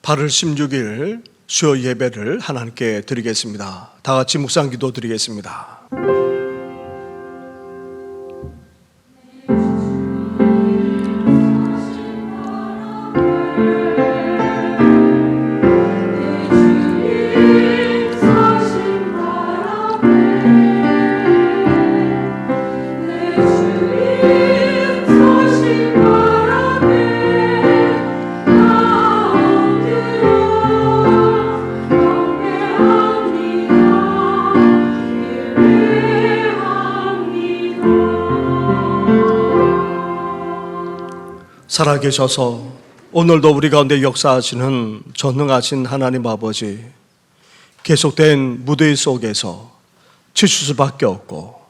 8월 16일 수요 예배를 하나님께 드리겠습니다. 다 같이 묵상기도 드리겠습니다. 살아계셔서 오늘도 우리 가운데 역사하시는 전능하신 하나님 아버지, 계속된 무더위 속에서 지칠 수밖에 없고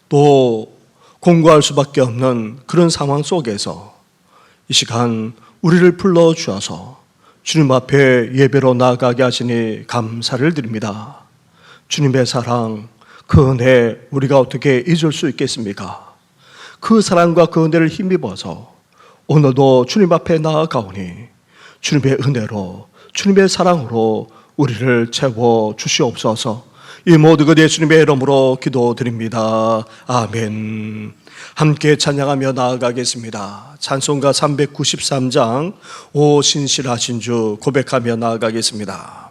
또 공고할 수밖에 없는 그런 상황 속에서 이 시간 우리를 불러주셔서 주님 앞에 예배로 나아가게 하시니 감사를 드립니다. 주님의 사랑, 그 은혜 우리가 어떻게 잊을 수 있겠습니까? 그 사랑과 그 은혜를 힘입어서 오늘도 주님 앞에 나아가오니 주님의 은혜로, 주님의 사랑으로 우리를 채워 주시옵소서. 이 모든 것 예수님의 이름으로 기도드립니다. 아멘. 함께 찬양하며 나아가겠습니다. 찬송가 393장 오 신실하신 주 고백하며 나아가겠습니다.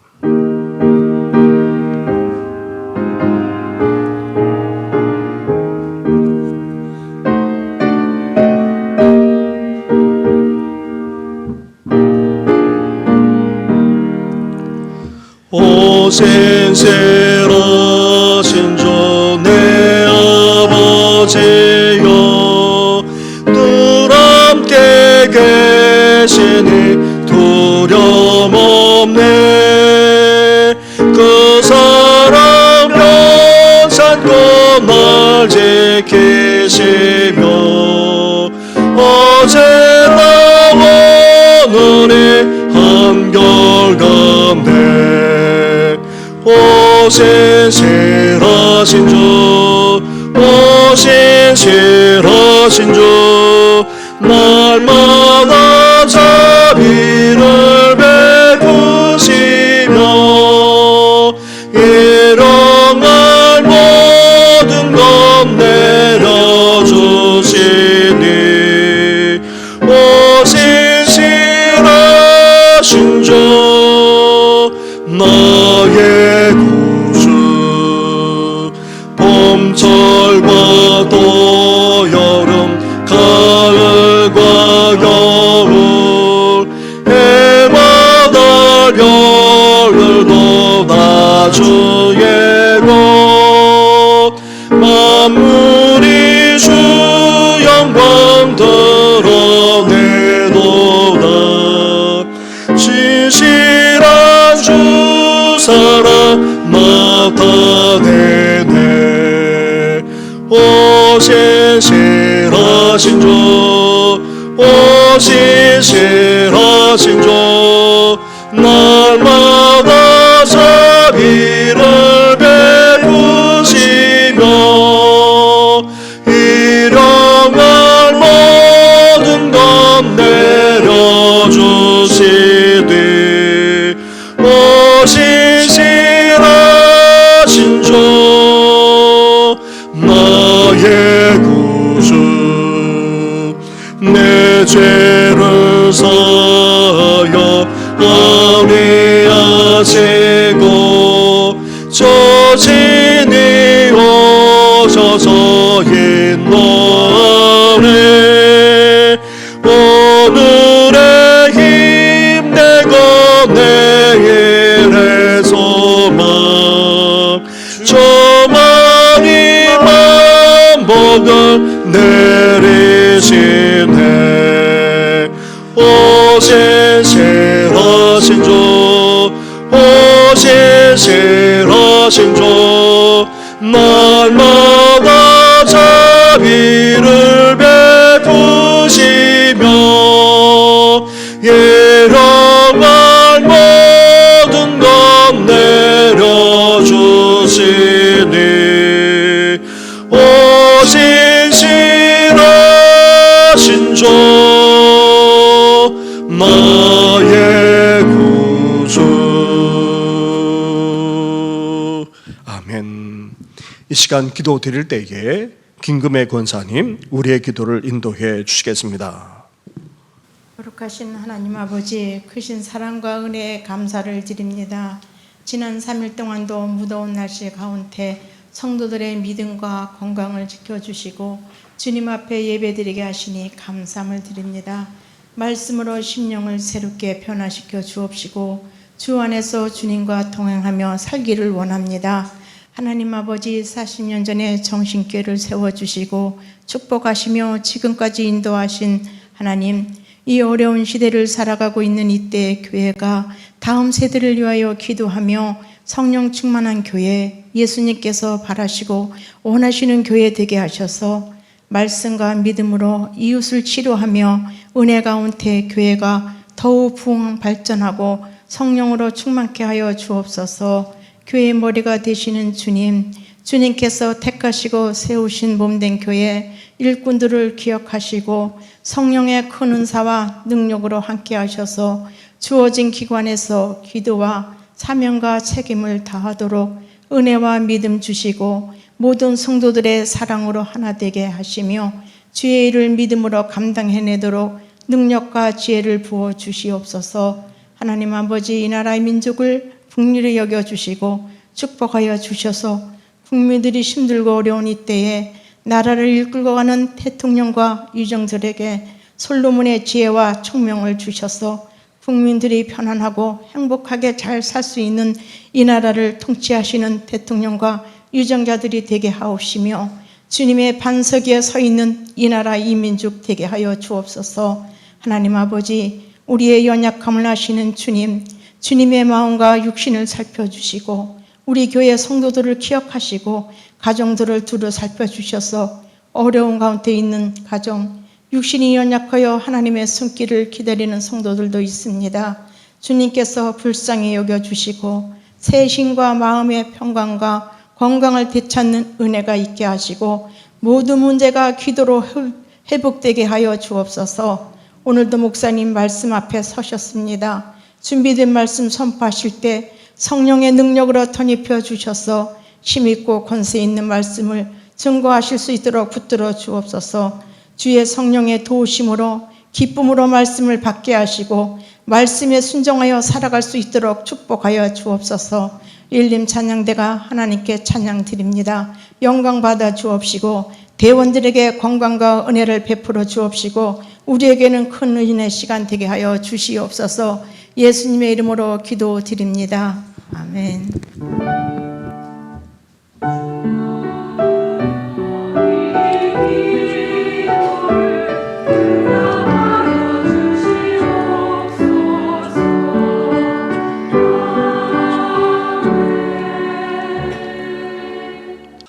오 신실하신 주 내 아버지여, 늘 함께 계시니 두려움 없네. 그 사랑 변산껏 날 지키시며 어제나 오늘이 한결같네. 오 신실하신 주, 오 신실하신 주, 날마다 자비를 베푸시며 일용할 모든 것 내려주시니 오 신실하신 주 나의 구주. 봄철과 또 여름, 가을과 겨울, 해마다 겨울도 나 주의 것. 만물이 주 영광 드러내도다. 진실한 주 사랑 나타내네. 오 신실하신 주, 오 신실하신 주, 날마다 자비를 베푸시며 일용할 모든 것 내려주시되 오 신실하신 주 나의 구주. 내 죄를 사하여 아뢰하시고 저 진이 오셔서 인도하네. 오늘의 힘 내고 내일의 소망, 저만이 만복을 내리시네. 오 신실하신 주, 오 신실하신 주, 날마다 자비를 베푸시며 일용할 모든 것 내려주시니 오 신실하신 주 나의 구주. 시간 기도 드릴 때에 김금혜 권사님 우리의 기도를 인도해 주시겠습니다. 거룩하신 하나님 아버지, 크신 사랑과 은혜에 감사를 드립니다. 지난 3일 동안도 무더운 날씨 가운데 성도들의 믿음과 건강을 지켜주시고 주님 앞에 예배드리게 하시니 감사함을 드립니다. 말씀으로 심령을 새롭게 변화시켜 주옵시고 주 안에서 주님과 동행하며 살기를 원합니다. 하나님 아버지, 40년 전에 정신교회를 세워주시고 축복하시며 지금까지 인도하신 하나님, 이 어려운 시대를 살아가고 있는 이때 교회가 다음 세대를 위하여 기도하며 성령 충만한 교회, 예수님께서 바라시고 원하시는 교회 되게 하셔서 말씀과 믿음으로 이웃을 치료하며 은혜 가운데 교회가 더욱 부흥 발전하고 성령으로 충만케 하여 주옵소서. 교회의 머리가 되시는 주님, 주님께서 택하시고 세우신 몸된 교회 일꾼들을 기억하시고 성령의 큰 은사와 능력으로 함께 하셔서 주어진 기관에서 기도와 사명과 책임을 다하도록 은혜와 믿음 주시고 모든 성도들의 사랑으로 하나 되게 하시며 주의 일을 믿음으로 감당해내도록 능력과 지혜를 부어 주시옵소서. 하나님 아버지, 이 나라의 민족을 긍휼히 여겨주시고 축복하여 주셔서 국민들이 힘들고 어려운 이때에 나라를 이끌고 가는 대통령과 유정들에게 솔로몬의 지혜와 총명을 주셔서 국민들이 편안하고 행복하게 잘 살 수 있는 이 나라를 통치하시는 대통령과 유정자들이 되게 하옵시며 주님의 반석 위에 서 있는 이 나라 이 민족 되게 하여 주옵소서. 하나님 아버지, 우리의 연약함을 아시는 주님, 주님의 마음과 육신을 살펴주시고 우리 교회 성도들을 기억하시고 가정들을 두루 살펴주셔서 어려운 가운데 있는 가정, 육신이 연약하여 하나님의 손길을 기다리는 성도들도 있습니다. 주님께서 불쌍히 여겨주시고 새 신과 마음의 평강과 건강을 되찾는 은혜가 있게 하시고 모든 문제가 기도로 회복되게 하여 주옵소서. 오늘도 목사님 말씀 앞에 서셨습니다. 준비된 말씀 선포하실 때 성령의 능력으로 덧입혀 주셔서 힘있고 권세 있는 말씀을 증거하실 수 있도록 붙들어 주옵소서. 주의 성령의 도우심으로 기쁨으로 말씀을 받게 하시고 말씀에 순종하여 살아갈 수 있도록 축복하여 주옵소서. 일림 찬양대가 하나님께 찬양 드립니다. 영광 받아 주옵시고 대원들에게 건강과 은혜를 베풀어 주옵시고 우리에게는 큰 은혜의 시간 되게 하여 주시옵소서. 예수님의 이름으로 기도 드립니다. 아멘.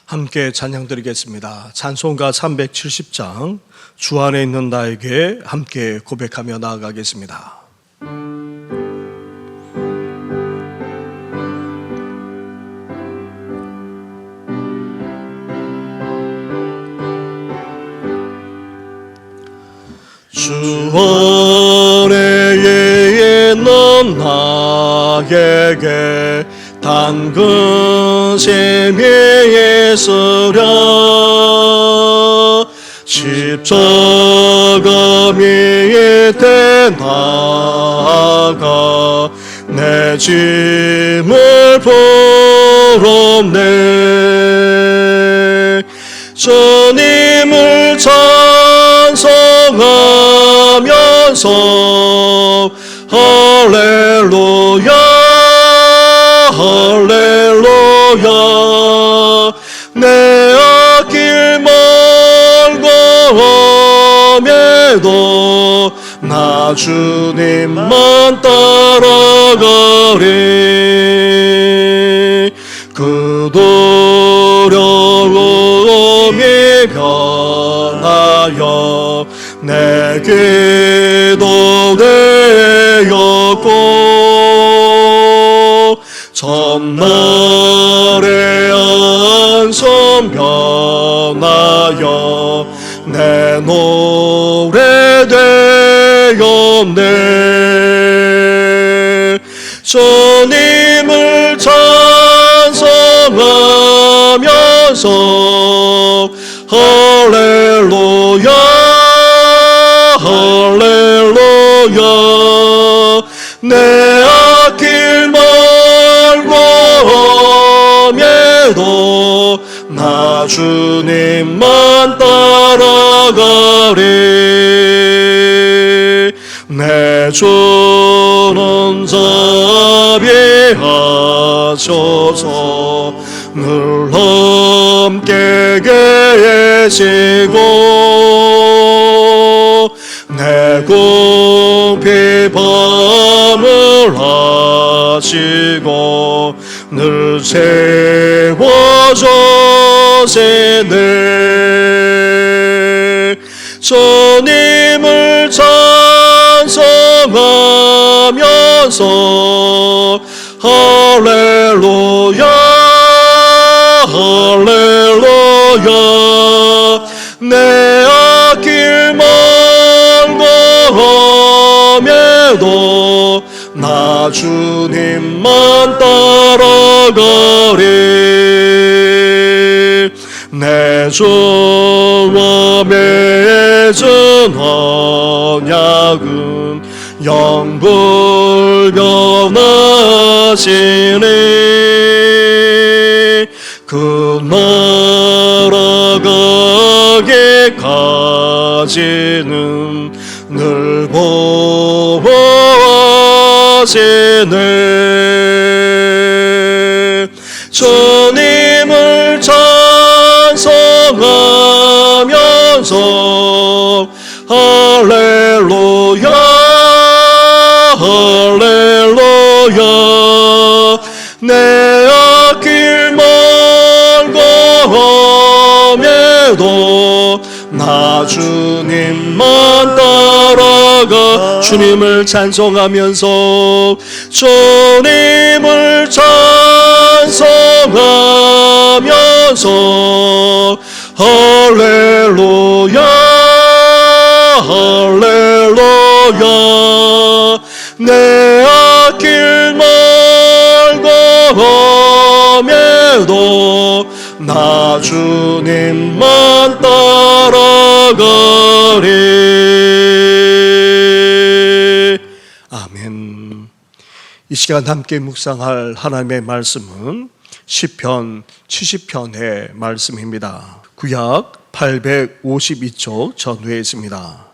함께 찬양 드리겠습니다. 찬송가 370장 주 안에 있는 나에게 함께 고백하며 나아가겠습니다. 주 안에 있는 나에게 단근 셈에 서려 십자가 밑에 나가 내 짐을 풀었네. 주님을 찬송하면서 할렐루야 할렐루야. 내 앞길 멀고 험해도 나 주님만 따라가리. 그 두려움이 변하여 내게도 되었고 전날의 안성 변하여 내 노래 되었네. 주님을 찬송하면서 내 앞길 멀고 험해도 나 주님만 따라가리. 내 주는 자비하셔서 늘 함께 계시고 내 공피 밤을 하시고 늘 세워주시네. 주님을 찬송하면서 할렐루야 할렐루야. 내 앞길 멀고 험해도 나 주님만 따라가리. 내 주와 맺은 언약은 영불 변하시네. 그 나라 가기까지는 늘 보호하시네. 주님을 찬송하면서 할렐루야 할렐루야. 내 앞길 멀고 험해도 나 주님만 따라가. 주님을 찬송하면서 주님을 찬송하면서 할렐루야 할렐루야. 내 앞길 멀고 험해도 나 주님만 따라가리. 아멘. 이 시간 함께 묵상할 하나님의 말씀은 시편 70편의 말씀입니다. 구약 852쪽 전후에 있습니다.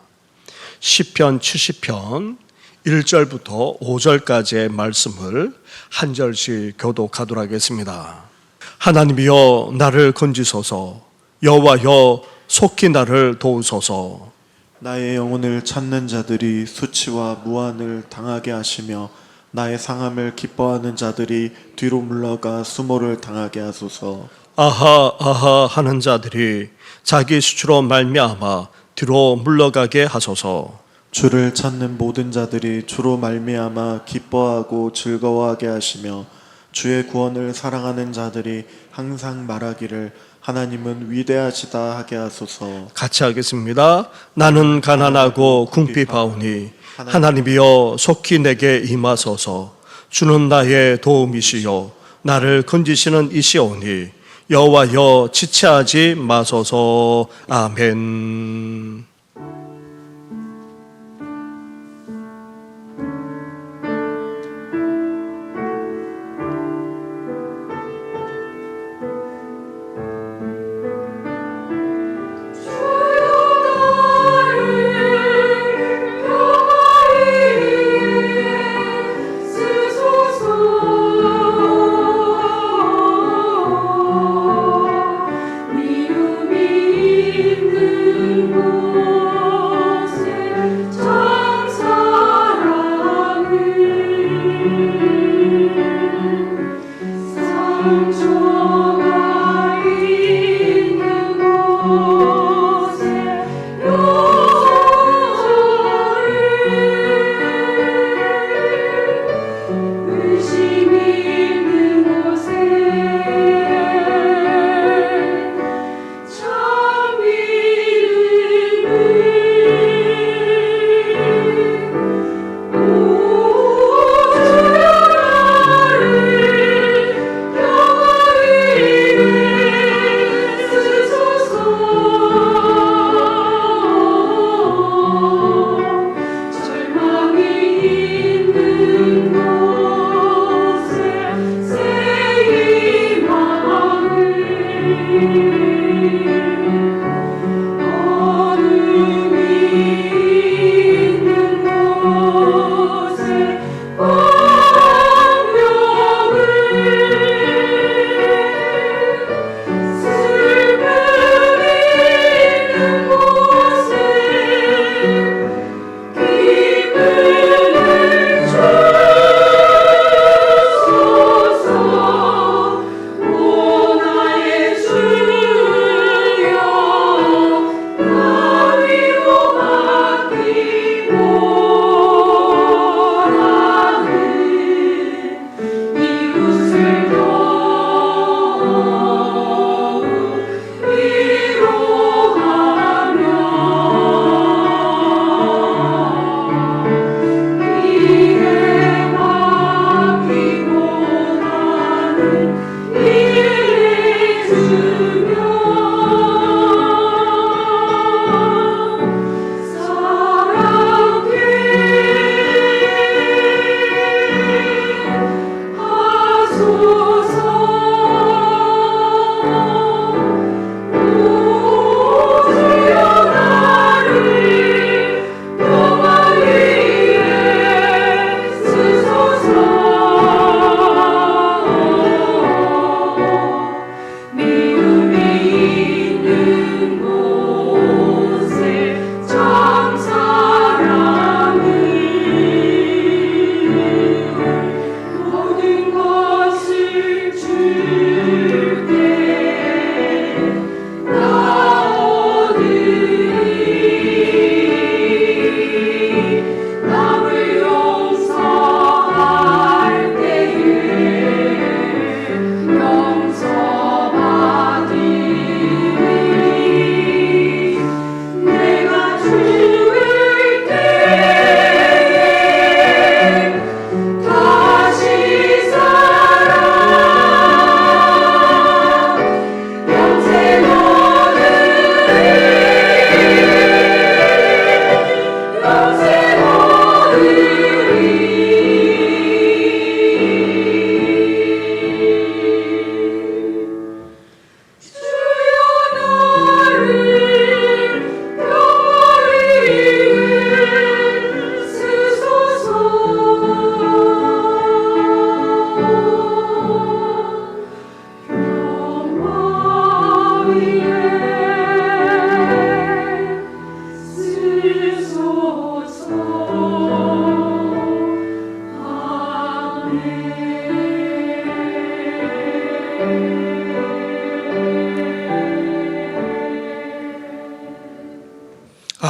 시편 70편 1절부터 5절까지의 말씀을 한 절씩 교독하도록 하겠습니다. 하나님이여 나를 건지소서. 여호와여 속히 나를 도우소서. 나의 영혼을 찾는 자들이 수치와 무한을 당하게 하시며 나의 상함을 기뻐하는 자들이 뒤로 물러가 수모를 당하게 하소서. 아하 아하 하는 자들이 자기 수치로 말미암아 뒤로 물러가게 하소서. 주를 찾는 모든 자들이 주로 말미암아 기뻐하고 즐거워하게 하시며 주의 구원을 사랑하는 자들이 항상 말하기를 하나님은 위대하시다 하게 하소서. 같이 하겠습니다. 나는 가난하고 궁핍하오니 하나님이여 속히 내게 임하소서. 주는 나의 도움이시요 나를 건지시는 이시오니 여호와여 지체하지 마소서. 아멘. 미움이 있는 곳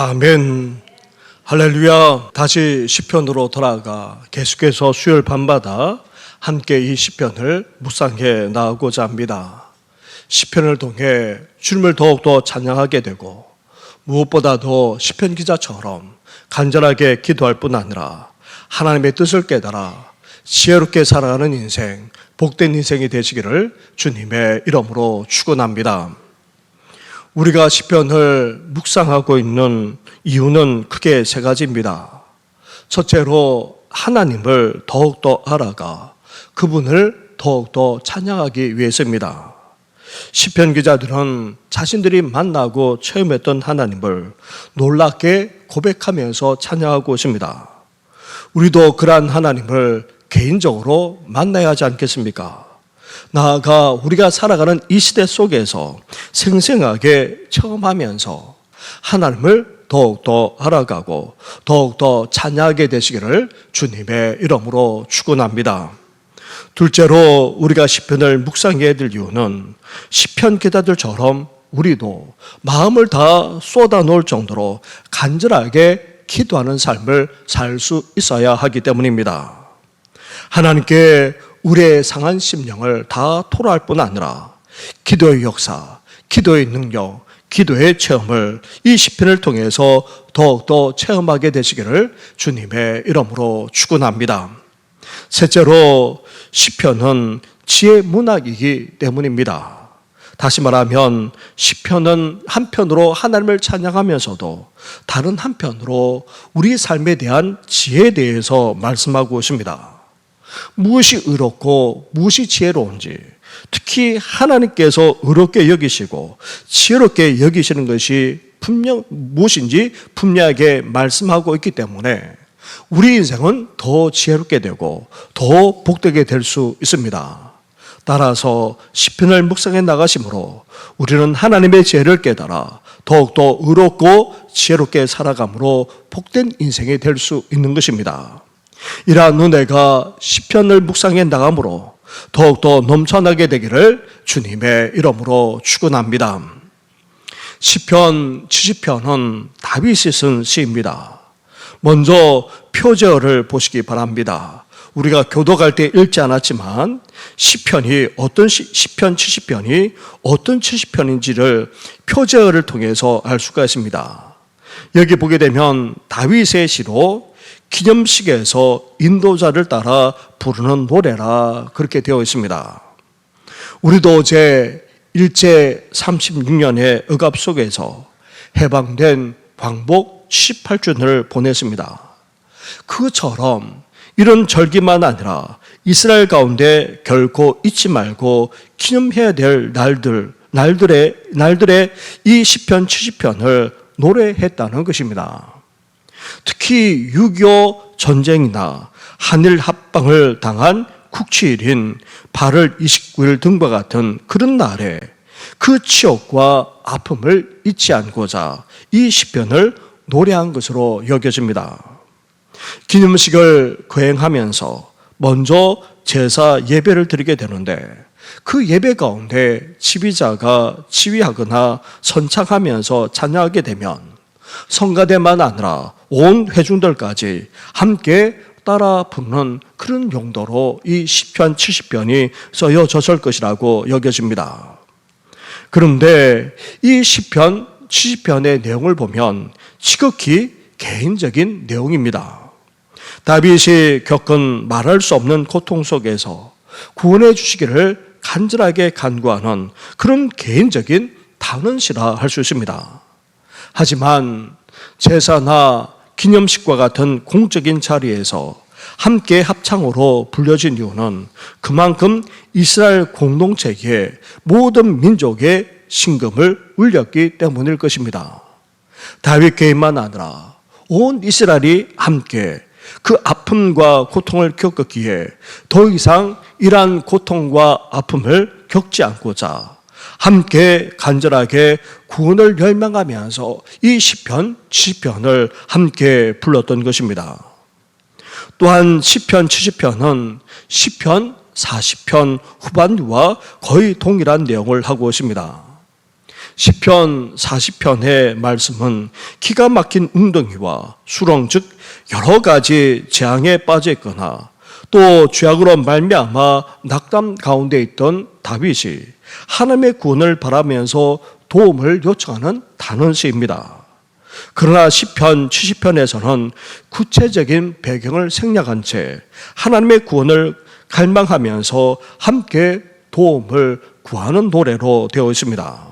아멘. 할렐루야. 다시 시편으로 돌아가 계속해서 수요일 밤마다 함께 이 시편을 묵상해 나가고자 합니다. 시편을 통해 주님을 더욱더 찬양하게 되고 무엇보다도 시편 기자처럼 간절하게 기도할 뿐 아니라 하나님의 뜻을 깨달아 지혜롭게 살아가는 인생, 복된 인생이 되시기를 주님의 이름으로 축원합니다. 우리가 시편을 묵상하고 있는 이유는 크게 세 가지입니다. 첫째로 하나님을 더욱더 알아가 그분을 더욱더 찬양하기 위해서입니다. 시편 기자들은 자신들이 만나고 체험했던 하나님을 놀랍게 고백하면서 찬양하고 있습니다. 우리도 그러한 하나님을 개인적으로 만나야 하지 않겠습니까? 나아가 우리가 살아가는 이 시대 속에서 생생하게 체험하면서 하나님을 더욱더 알아가고 더욱더 찬양하게 되시기를 주님의 이름으로 축원합니다. 둘째로 우리가 시편을 묵상해야 될 이유는 시편 기자들처럼 우리도 마음을 다 쏟아놓을 정도로 간절하게 기도하는 삶을 살 수 있어야 하기 때문입니다. 하나님께 우리의 상한 심령을 다 토로할 뿐 아니라 기도의 역사, 기도의 능력, 기도의 체험을 이 시편을 통해서 더욱더 체험하게 되시기를 주님의 이름으로 축원합니다. 셋째로 시편은 지혜 문학이기 때문입니다. 다시 말하면 시편은 한편으로 하나님을 찬양하면서도 다른 한편으로 우리 삶에 대한 지혜에 대해서 말씀하고 있습니다. 무엇이 의롭고 무엇이 지혜로운지, 특히 하나님께서 의롭게 여기시고 지혜롭게 여기시는 것이 무엇인지 분명하게 말씀하고 있기 때문에 우리 인생은 더 지혜롭게 되고 더 복되게 될 수 있습니다. 따라서 시편을 묵상해 나가심으로 우리는 하나님의 지혜를 깨달아 더욱더 의롭고 지혜롭게 살아감으로 복된 인생이 될 수 있는 것입니다. 이러한 은혜가 시편을 묵상해 나감으로 더욱더 넘쳐나게 되기를 주님의 이름으로 축원합니다. 시편 70편은 다윗이 쓴 시입니다. 먼저 표제어를 보시기 바랍니다. 우리가 교도 갈 때 읽지 않았지만 시편 70편이 어떤 70편인지를 표제어를 통해서 알 수가 있습니다. 여기 보게 되면 다윗의 시로 기념식에서 인도자를 따라 부르는 노래라 그렇게 되어 있습니다. 우리도 어제 일제 36년의 억압 속에서 해방된 광복 78주년을 보냈습니다. 그처럼 이런 절기만 아니라 이스라엘 가운데 결코 잊지 말고 기념해야 될 날들의 이 시편 70편을 노래했다는 것입니다. 특히 6.25 전쟁이나 한일 합방을 당한 국치일인 8월 29일 등과 같은 그런 날에 그 치욕과 아픔을 잊지 않고자 이 시편을 노래한 것으로 여겨집니다. 기념식을 거행하면서 먼저 제사 예배를 드리게 되는데 그 예배 가운데 지휘자가 지휘하거나 선창하면서 찬양하게 되면 성가대만 아니라 온 회중들까지 함께 따라 부르는 그런 용도로 이 시편 70편이 쓰여졌을 것이라고 여겨집니다. 그런데 이 시편 70편의 내용을 보면 지극히 개인적인 내용입니다. 다윗이 겪은 말할 수 없는 고통 속에서 구원해 주시기를 간절하게 간구하는 그런 개인적인 단언시라 할 수 있습니다. 하지만 제사나 기념식과 같은 공적인 자리에서 함께 합창으로 불려진 이유는 그만큼 이스라엘 공동체에 모든 민족의 신금을 울렸기 때문일 것입니다. 다윗 개인만 아니라 온 이스라엘이 함께 그 아픔과 고통을 겪었기에 더 이상 이러한 고통과 아픔을 겪지 않고자 함께 간절하게 구원을 열망하면서 이 시편 70편을 함께 불렀던 것입니다. 또한 시편 70편은 시편 40편 후반부와 거의 동일한 내용을 하고 있습니다. 시편 40편의 말씀은 기가 막힌 웅덩이와 수렁, 즉 여러 가지 재앙에 빠져 있거나 또 죄악으로 말미암아 낙담 가운데 있던 다윗이 하나님의 구원을 바라면서 도움을 요청하는 단언시입니다. 그러나 시편 70편에서는 구체적인 배경을 생략한 채 하나님의 구원을 갈망하면서 함께 도움을 구하는 노래로 되어 있습니다.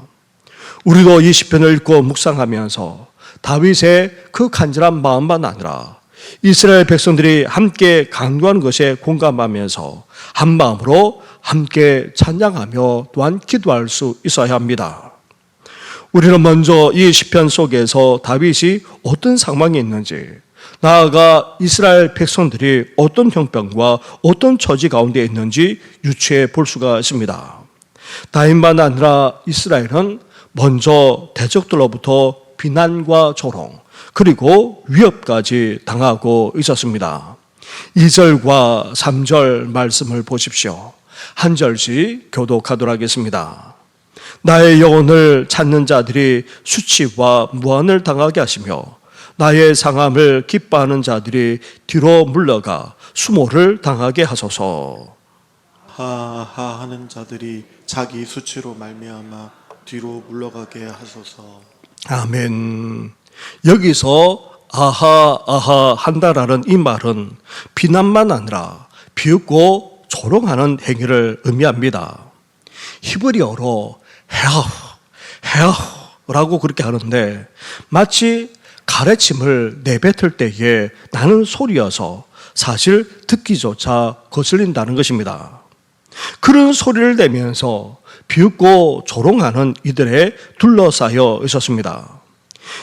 우리도 이 시편을 읽고 묵상하면서 다윗의 그 간절한 마음만 아니라 이스라엘 백성들이 함께 강구하는 것에 공감하면서 한 마음으로 함께 찬양하며 또한 기도할 수 있어야 합니다. 우리는 먼저 이 시편 속에서 다윗이 어떤 상황에 있는지, 나아가 이스라엘 백성들이 어떤 형편과 어떤 처지 가운데 있는지 유추해 볼 수가 있습니다. 다윗만 아니라 이스라엘은 먼저 대적들로부터 비난과 조롱, 그리고 위협까지 당하고 있었습니다. 2절과 3절 말씀을 보십시오. 한 절씩 교독하도록 하겠습니다. 나의 영혼을 찾는 자들이 수치와 무한을 당하게 하시며 나의 상함을 기뻐하는 자들이 뒤로 물러가 수모를 당하게 하소서. 하하 하는 자들이 자기 수치로 말미암아 뒤로 물러가게 하소서. 아멘. 여기서 아하 아하 한다라는 이 말은 비난만 아니라 비웃고 조롱하는 행위를 의미합니다. 히브리어로 헤아라고 그렇게 하는데 마치 가래침을 내뱉을 때에 나는 소리여서 사실 듣기조차 거슬린다는 것입니다. 그런 소리를 내면서 비웃고 조롱하는 이들에 둘러싸여 있었습니다.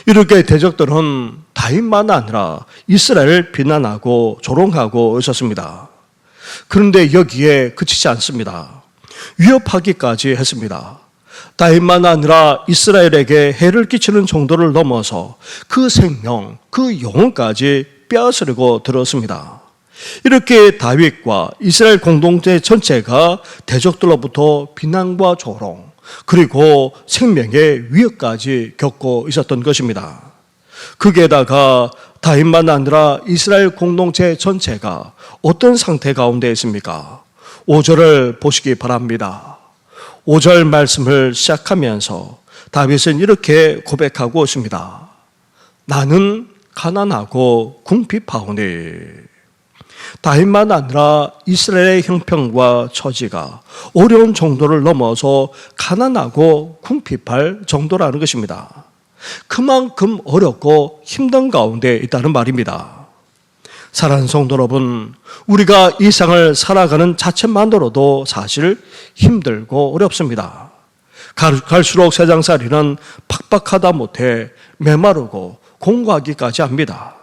이렇게 대적들은 다윗만 아니라 이스라엘을 비난하고 조롱하고 있었습니다. 그런데 여기에 그치지 않습니다. 위협하기까지 했습니다. 다윗만 아니라 이스라엘에게 해를 끼치는 정도를 넘어서 그 생명, 그 영혼까지 빼앗으려고 들었습니다. 이렇게 다윗과 이스라엘 공동체 전체가 대적들로부터 비난과 조롱, 그리고 생명의 위협까지 겪고 있었던 것입니다. 거기에다가 다윗만 아니라 이스라엘 공동체 전체가 어떤 상태 가운데 있습니까? 5절을 보시기 바랍니다. 5절 말씀을 시작하면서 다윗은 이렇게 고백하고 있습니다. 나는 가난하고 궁핍하오니. 다윗만 아니라 이스라엘의 형편과 처지가 어려운 정도를 넘어서 가난하고 궁핍할 정도라는 것입니다. 그만큼 어렵고 힘든 가운데 있다는 말입니다. 사랑하는 성도 여러분, 우리가 이 세상을 살아가는 자체만으로도 사실 힘들고 어렵습니다. 갈수록 세상살이는 팍팍하다 못해 메마르고 공고하기까지 합니다.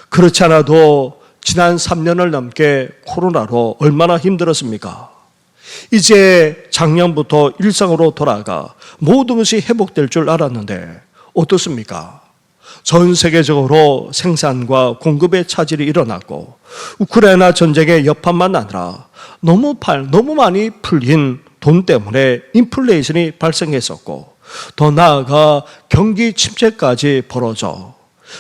그렇지 않아도 지난 3년을 넘게 코로나로 얼마나 힘들었습니까? 이제 작년부터 일상으로 돌아가 모든 것이 회복될 줄 알았는데 어떻습니까? 전 세계적으로 생산과 공급의 차질이 일어났고 우크라이나 전쟁의 여파만 아니라 너무 많이 풀린 돈 때문에 인플레이션이 발생했었고 더 나아가 경기 침체까지 벌어져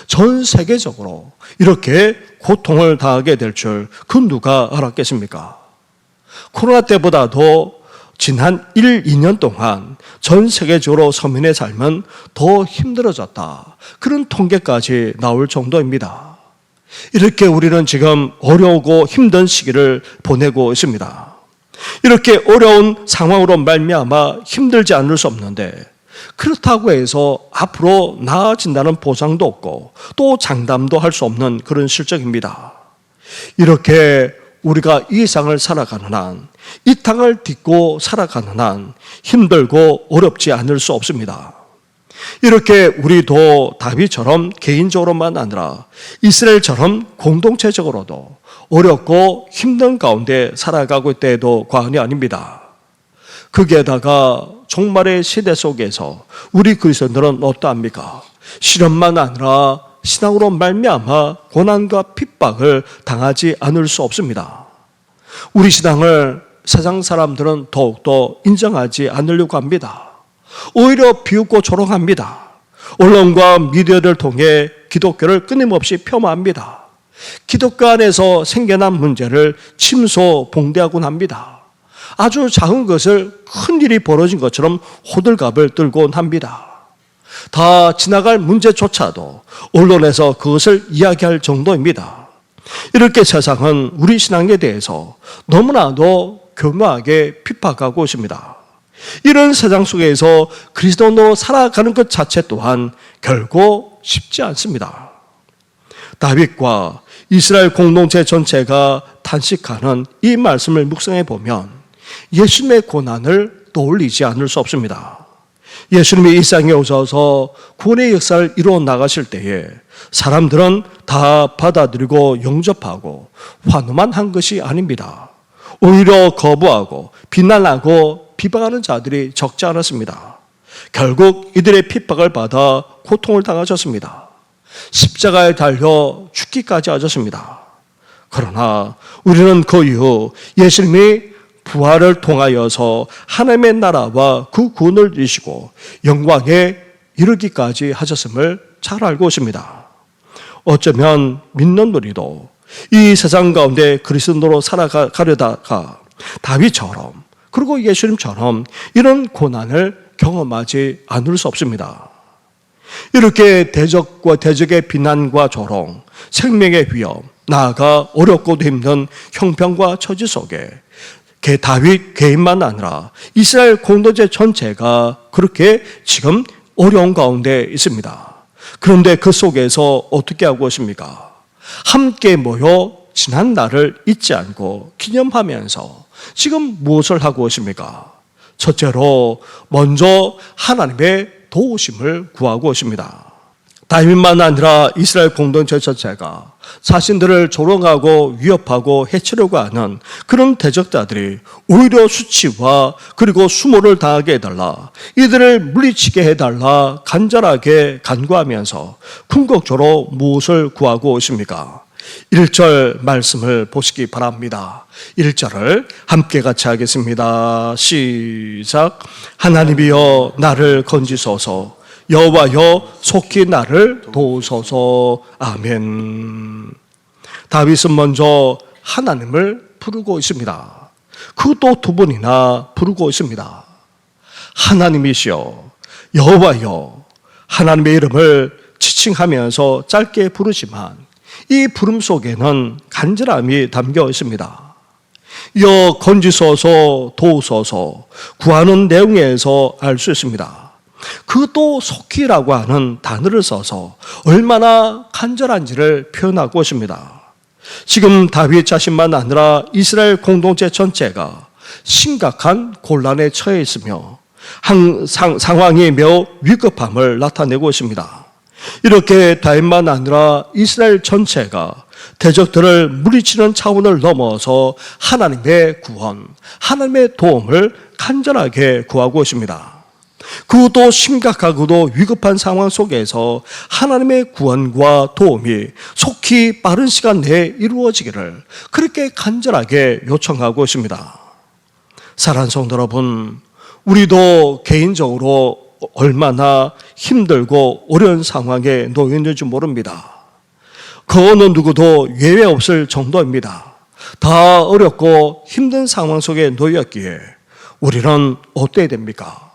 전 세계적으로 이렇게 고통을 당하게 될 줄 그 누가 알았겠습니까? 코로나 때보다도 지난 1, 2년 동안 전 세계적으로 서민의 삶은 더 힘들어졌다. 그런 통계까지 나올 정도입니다. 이렇게 우리는 지금 어려우고 힘든 시기를 보내고 있습니다. 이렇게 어려운 상황으로 말미암아 힘들지 않을 수 없는데 그렇다고 해서 앞으로 나아진다는 보장도 없고 또 장담도 할 수 없는 그런 실정입니다. 이렇게 우리가 이 세상을 살아가는 한, 이 땅을 딛고 살아가는 한 힘들고 어렵지 않을 수 없습니다. 이렇게 우리도 다윗처럼 개인적으로만 아니라 이스라엘처럼 공동체적으로도 어렵고 힘든 가운데 살아가고 있다 해도 과언이 아닙니다. 거기에다가 종말의 시대 속에서 우리 그리스도인들은 어떠합니까? 실험만 아니라 신앙으로 말미암아 고난과 핍박을 당하지 않을 수 없습니다. 우리 신앙을 세상 사람들은 더욱더 인정하지 않으려고 합니다. 오히려 비웃고 조롱합니다. 언론과 미디어를 통해 기독교를 끊임없이 폄하합니다. 기독교 안에서 생겨난 문제를 침소봉대하곤 합니다. 아주 작은 것을 큰 일이 벌어진 것처럼 호들갑을 들곤 합니다. 다 지나갈 문제조차도 언론에서 그것을 이야기할 정도입니다. 이렇게 세상은 우리 신앙에 대해서 너무나도 교묘하게 핍박하고 있습니다. 이런 세상 속에서 그리스도인으로 살아가는 것 자체 또한 결코 쉽지 않습니다. 다윗과 이스라엘 공동체 전체가 탄식하는 이 말씀을 묵상해 보면 예수님의 고난을 떠올리지 않을 수 없습니다. 예수님이 이 땅에 오셔서 구원의 역사를 이루어 나가실 때에 사람들은 다 받아들이고 영접하고 환호만 한 것이 아닙니다. 오히려 거부하고 비난하고 비방하는 자들이 적지 않았습니다. 결국 이들의 핍박을 받아 고통을 당하셨습니다. 십자가에 달려 죽기까지 하셨습니다. 그러나 우리는 그 이후 예수님이 부활을 통하여서 하나님의 나라와 그 구원을 이루시고 영광에 이르기까지 하셨음을 잘 알고 있습니다. 어쩌면 믿는 우리도 이 세상 가운데 그리스도로 살아가려다가 다윗처럼 그리고 예수님처럼 이런 고난을 경험하지 않을 수 없습니다. 이렇게 대적의 비난과 조롱, 생명의 위협, 나아가 어렵고도 힘든 형편과 처지 속에 다윗 개인만 아니라 이스라엘 공동체 전체가 그렇게 지금 어려운 가운데 있습니다. 그런데 그 속에서 어떻게 하고 있습니까? 함께 모여 지난 날을 잊지 않고 기념하면서 지금 무엇을 하고 있습니까? 첫째로 먼저 하나님의 도우심을 구하고 있습니다. 다윗만 아니라 이스라엘 공동체 전체가 자신들을 조롱하고 위협하고 해치려고 하는 그런 대적자들이 오히려 수치와 그리고 수모를 당하게 해달라, 이들을 물리치게 해달라 간절하게 간구하면서 궁극적으로 무엇을 구하고 있습니까? 1절 말씀을 보시기 바랍니다. 1절을 함께 같이 하겠습니다. 시작. 하나님이여 나를 건지소서, 여호와여 속히 나를 도우소서. 아멘. 다윗은 먼저 하나님을 부르고 있습니다. 그것도 두 번이나 부르고 있습니다. 하나님이시여, 여호와여, 하나님의 이름을 지칭하면서 짧게 부르지만 이 부름 속에는 간절함이 담겨 있습니다. 여 건지소서, 도우소서 구하는 내용에서 알 수 있습니다. 그것도 속히라고 하는 단어를 써서 얼마나 간절한지를 표현하고 있습니다. 지금 다윗 자신만 아니라 이스라엘 공동체 전체가 심각한 곤란에 처해 있으며 상황이 매우 위급함을 나타내고 있습니다. 이렇게 다윗만 아니라 이스라엘 전체가 대적들을 물리치는 차원을 넘어서 하나님의 구원, 하나님의 도움을 간절하게 구하고 있습니다. 그것도 심각하고도 위급한 상황 속에서 하나님의 구원과 도움이 속히 빠른 시간 내에 이루어지기를 그렇게 간절하게 요청하고 있습니다. 사랑하는 성도 여러분, 우리도 개인적으로 얼마나 힘들고 어려운 상황에 놓여 있는지 모릅니다. 그 어느 누구도 예외 없을 정도입니다. 다 어렵고 힘든 상황 속에 놓였기에 우리는 어때야 됩니까?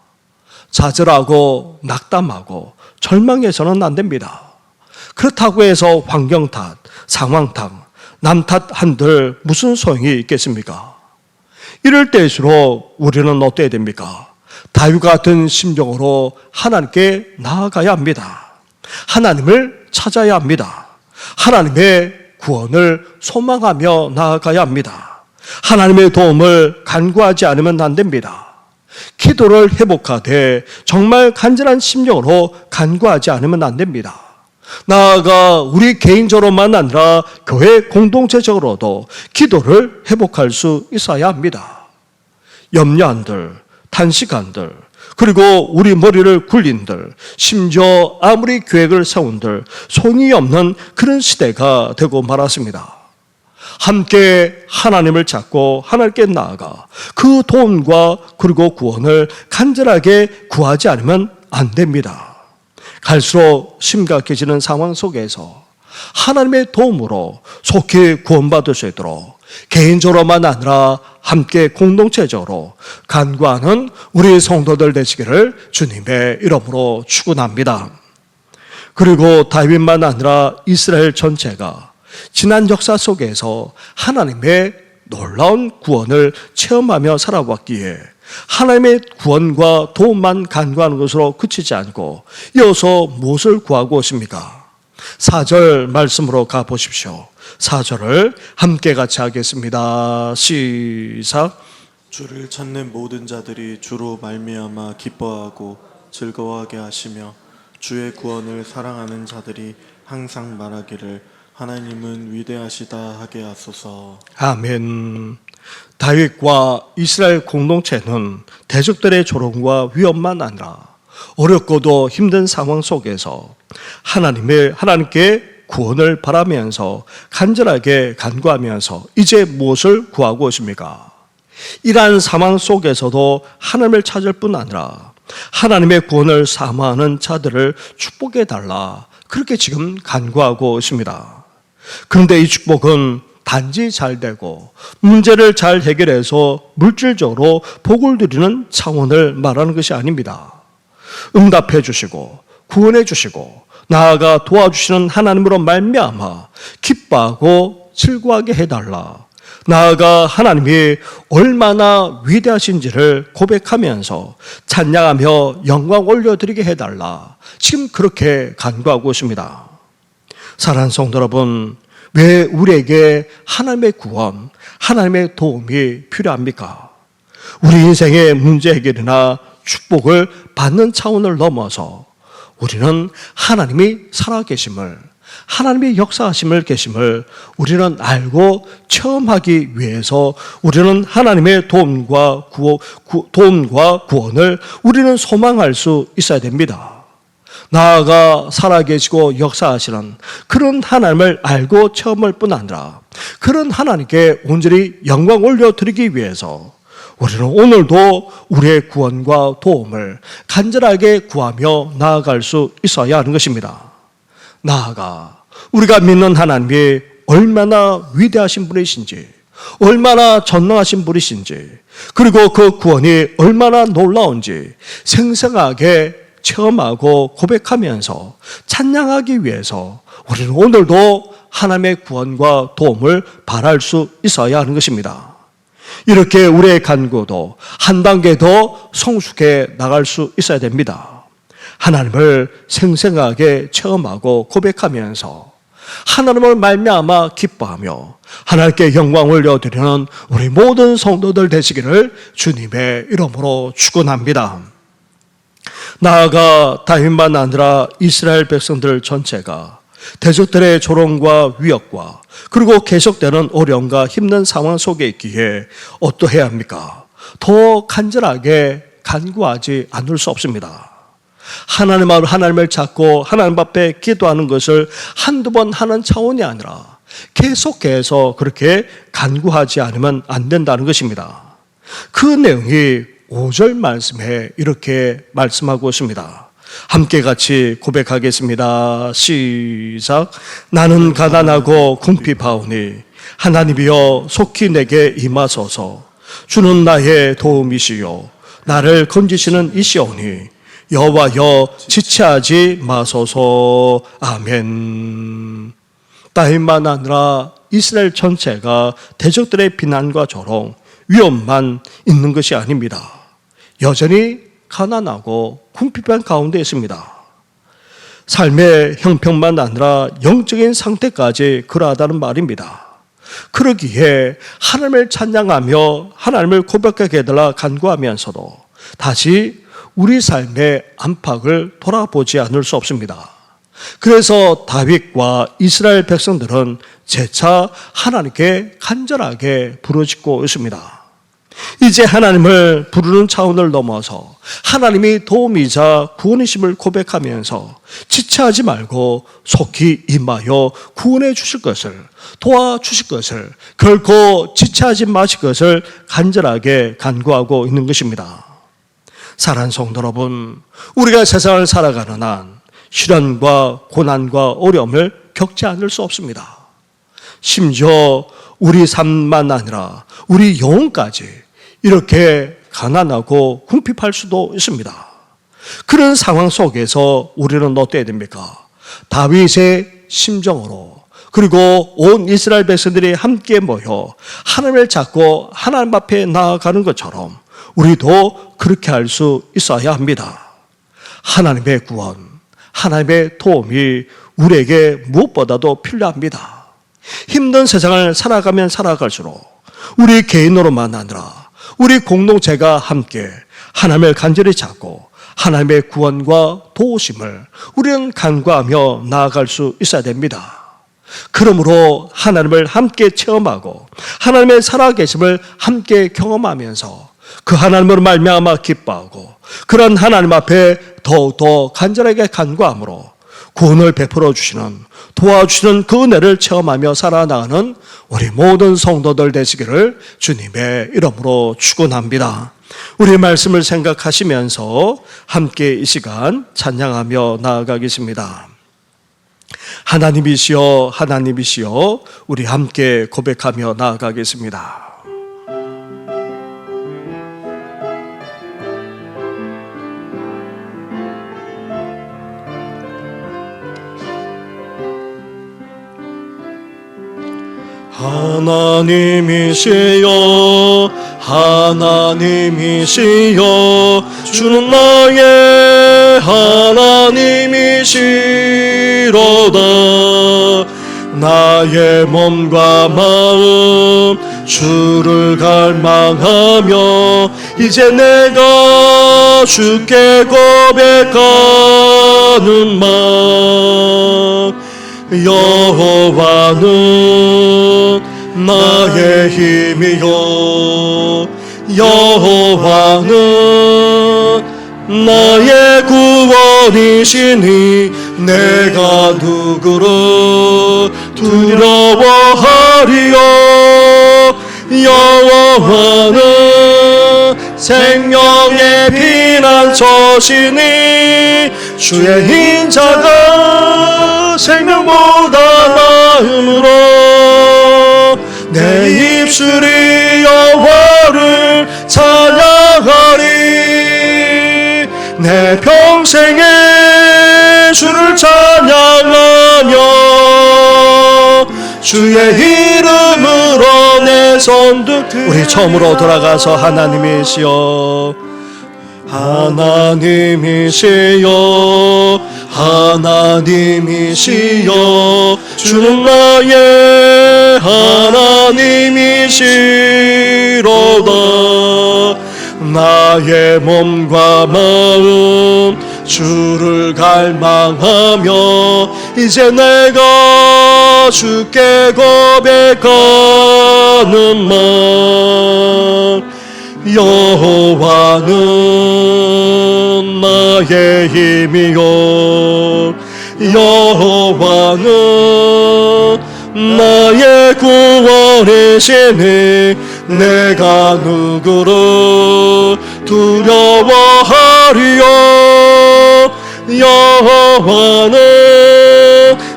좌절하고 낙담하고 절망해서는 안 됩니다. 그렇다고 해서 환경 탓, 상황 탓, 남 탓 한들 무슨 소용이 있겠습니까? 이럴 때일수록 우리는 어때야 됩니까? 다윗 같은 심정으로 하나님께 나아가야 합니다. 하나님을 찾아야 합니다. 하나님의 구원을 소망하며 나아가야 합니다. 하나님의 도움을 간구하지 않으면 안 됩니다. 기도를 회복하되 정말 간절한 심정으로 간구하지 않으면 안 됩니다. 나아가 우리 개인적으로만 아니라 교회 공동체적으로도 기도를 회복할 수 있어야 합니다. 염려한들, 탄식한들, 그리고 우리 머리를 굴린들, 심지어 아무리 계획을 세운들 손이 없는 그런 시대가 되고 말았습니다. 함께 하나님을 찾고 하나님께 나아가 그 도움과 그리고 구원을 간절하게 구하지 않으면 안 됩니다. 갈수록 심각해지는 상황 속에서 하나님의 도움으로 속히 구원받을 수 있도록 개인적으로만 아니라 함께 공동체적으로 간구하는 우리 성도들 되시기를 주님의 이름으로 축원합니다. 그리고 다윗만 아니라 이스라엘 전체가 지난 역사 속에서 하나님의 놀라운 구원을 체험하며 살아왔기에 하나님의 구원과 도움만 간구하는 것으로 그치지 않고 이어서 무엇을 구하고 있습니까? 4절 말씀으로 가보십시오. 4절을 함께 같이 하겠습니다. 시작. 주를 찾는 모든 자들이 주로 말미암아 기뻐하고 즐거워하게 하시며 주의 구원을 사랑하는 자들이 항상 말하기를 하나님은 위대하시다 하게 하소서. 아멘. 다윗과 이스라엘 공동체는 대적들의 조롱과 위협만 아니라 어렵고도 힘든 상황 속에서 하나님께 구원을 바라면서 간절하게 간구하면서 이제 무엇을 구하고 있습니까? 이러한 상황 속에서도 하나님을 찾을 뿐 아니라 하나님의 구원을 사모하는 자들을 축복해 달라, 그렇게 지금 간구하고 있습니다. 그런데 이 축복은 단지 잘 되고 문제를 잘 해결해서 물질적으로 복을 누리는 차원을 말하는 것이 아닙니다. 응답해 주시고 구원해 주시고 나아가 도와주시는 하나님으로 말미암아 기뻐하고 즐거워하게 해달라, 나아가 하나님이 얼마나 위대하신지를 고백하면서 찬양하며 영광 올려드리게 해달라, 지금 그렇게 간구하고 있습니다. 사랑하는 성도 여러분, 왜 우리에게 하나님의 구원, 하나님의 도움이 필요합니까? 우리 인생의 문제 해결이나 축복을 받는 차원을 넘어서 우리는 하나님이 살아계심을, 하나님의 역사하심을 계심을 우리는 알고 체험하기 위해서 우리는 하나님의 도움과 구원을 우리는 소망할 수 있어야 됩니다. 나아가 살아계시고 역사하시는 그런 하나님을 알고 체험할 뿐 아니라 그런 하나님께 온전히 영광 올려드리기 위해서 우리는 오늘도 우리의 구원과 도움을 간절하게 구하며 나아갈 수 있어야 하는 것입니다. 나아가 우리가 믿는 하나님이 얼마나 위대하신 분이신지, 얼마나 전능하신 분이신지, 그리고 그 구원이 얼마나 놀라운지 생생하게 체험하고 고백하면서 찬양하기 위해서 우리는 오늘도 하나님의 구원과 도움을 바랄 수 있어야 하는 것입니다. 이렇게 우리의 간구도 한 단계 더 성숙해 나갈 수 있어야 됩니다. 하나님을 생생하게 체험하고 고백하면서 하나님을 말미암아 기뻐하며 하나님께 영광을 올려드리는 우리 모든 성도들 되시기를 주님의 이름으로 축원합니다. 나아가 다윗만 아니라 이스라엘 백성들 전체가 대적들의 조롱과 위협과 그리고 계속되는 어려움과 힘든 상황 속에 있기에 어떠해야 합니까? 더 간절하게 간구하지 않을 수 없습니다. 하나님을 찾고 하나님 앞에 기도하는 것을 한두 번 하는 차원이 아니라 계속해서 그렇게 간구하지 않으면 안 된다는 것입니다. 그 내용이 5절 말씀에 이렇게 말씀하고 있습니다. 함께 같이 고백하겠습니다. 시작. 나는 가난하고 궁핍하오니 하나님이여 속히 내게 임하소서. 주는 나의 도움이시요 나를 건지시는 이시오니 여호와여 지체하지 마소서. 아멘. 다윗만 아니라 이스라엘 전체가 대적들의 비난과 조롱, 위험만 있는 것이 아닙니다. 여전히 가난하고 궁핍한 가운데 있습니다. 삶의 형편만 아니라 영적인 상태까지 그러하다는 말입니다. 그러기에 하나님을 찬양하며 하나님을 고백하게 해달라 간구하면서도 다시 우리 삶의 안팎을 돌아보지 않을 수 없습니다. 그래서 다윗과 이스라엘 백성들은 재차 하나님께 간절하게 부르짖고 있습니다. 이제 하나님을 부르는 차원을 넘어서 하나님이 도움이자 구원이심을 고백하면서 지체하지 말고 속히 임하여 구원해 주실 것을, 도와주실 것을, 결코 지체하지 마실 것을 간절하게 간구하고 있는 것입니다. 사랑하는 성도 여러분, 우리가 세상을 살아가는 한 시련과 고난과 어려움을 겪지 않을 수 없습니다. 심지어 우리 삶만 아니라 우리 영혼까지 이렇게 가난하고 궁핍할 수도 있습니다. 그런 상황 속에서 우리는 어때야 됩니까? 다윗의 심정으로, 그리고 온 이스라엘 백성들이 함께 모여 하나님을 잡고 하나님 앞에 나아가는 것처럼 우리도 그렇게 할 수 있어야 합니다. 하나님의 구원, 하나님의 도움이 우리에게 무엇보다도 필요합니다. 힘든 세상을 살아가면 살아갈수록 우리 개인으로만 아니라 우리 공동체가 함께 하나님을 간절히 찾고 하나님의 구원과 도우심을 우리는 간구하며 나아갈 수 있어야 됩니다. 그러므로 하나님을 함께 체험하고 하나님의 살아계심을 함께 경험하면서 그 하나님으로 말미암아 기뻐하고 그런 하나님 앞에 더욱더 간절하게 간구함으로 구원을 베풀어 주시는, 도와주시는 그 은혜를 체험하며 살아나가는 우리 모든 성도들 되시기를 주님의 이름으로 축원합니다. 우리의 말씀을 생각하시면서 함께 이 시간 찬양하며 나아가겠습니다. 하나님이시여, 하나님이시여, 우리 함께 고백하며 나아가겠습니다. 하나님이시여, 하나님이시여, 주는 나의 하나님이시로다. 나의 몸과 마음 주를 갈망하며 이제 내가 주께 고백하는 맘. 여호와는 나의 힘이요, 여호와는 나의 구원이시니 내가 누구를 두려워하리요. 여호와는 생명의 피난처시니 주의 인자가 생명보다 나음으로 내 입술이 여호와를 찬양하리. 내 평생에 주를 찬양하며 주의 이름으로 내 손들. 우리 처음으로 돌아가서 하나님이시여, 하나님이시여, 하나님이시여, 주는 나의 하나님이시로다. 나의 몸과 마음 주를 갈망하며 이제 내가 주께 고백하는 맘. 여호와는 나의 힘이요, 여호와는 나의 구원이시니 내가 누구를 두려워하리요. 여호와는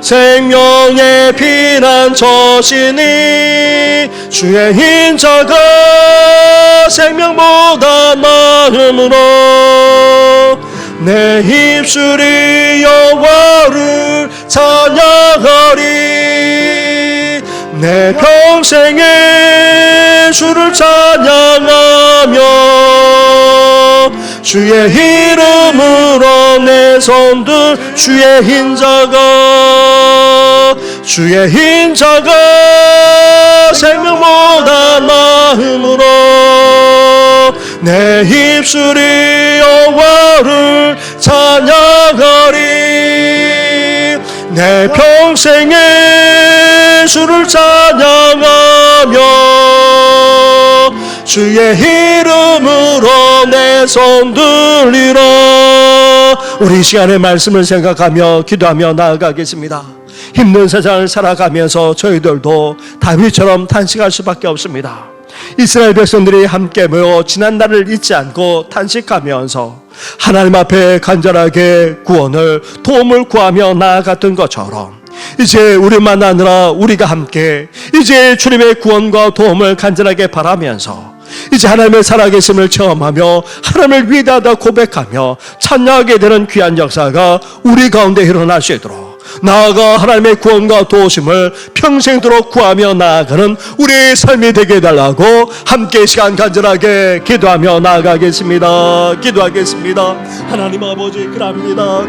생명의 피난처시니 주의 인자가 생명보다 나음으로 내 입술이 여호와를 찬양하리. 내 평생에 주를 찬양하며 주의 이름으로 내 손들. 주의 인자가 생명보다 나음으로 내 입술이 여호와를 찬양하리. 내 평생에 주를 찬양하며 주의 이름으로 내 손 들리라. 우리 이 시간의 말씀을 생각하며 기도하며 나아가겠습니다. 힘든 세상을 살아가면서 저희들도 다윗처럼 탄식할 수밖에 없습니다. 이스라엘 백성들이 함께 모여 지난날을 잊지 않고 탄식하면서 하나님 앞에 간절하게 구원을, 도움을 구하며 나아갔던 것처럼 이제 우리만 아니라 우리가 함께 이제 주님의 구원과 도움을 간절하게 바라면서 이제 하나님의 살아계심을 체험하며 하나님을 위대하다 고백하며 찬양하게 되는 귀한 역사가 우리 가운데 일어날 수 있도록, 나아가 하나님의 구원과 도우심을 평생도록 구하며 나아가는 우리의 삶이 되게 해달라고 함께 시간 간절하게 기도하며 나아가겠습니다. 기도하겠습니다. 하나님 아버지, 그럽니다.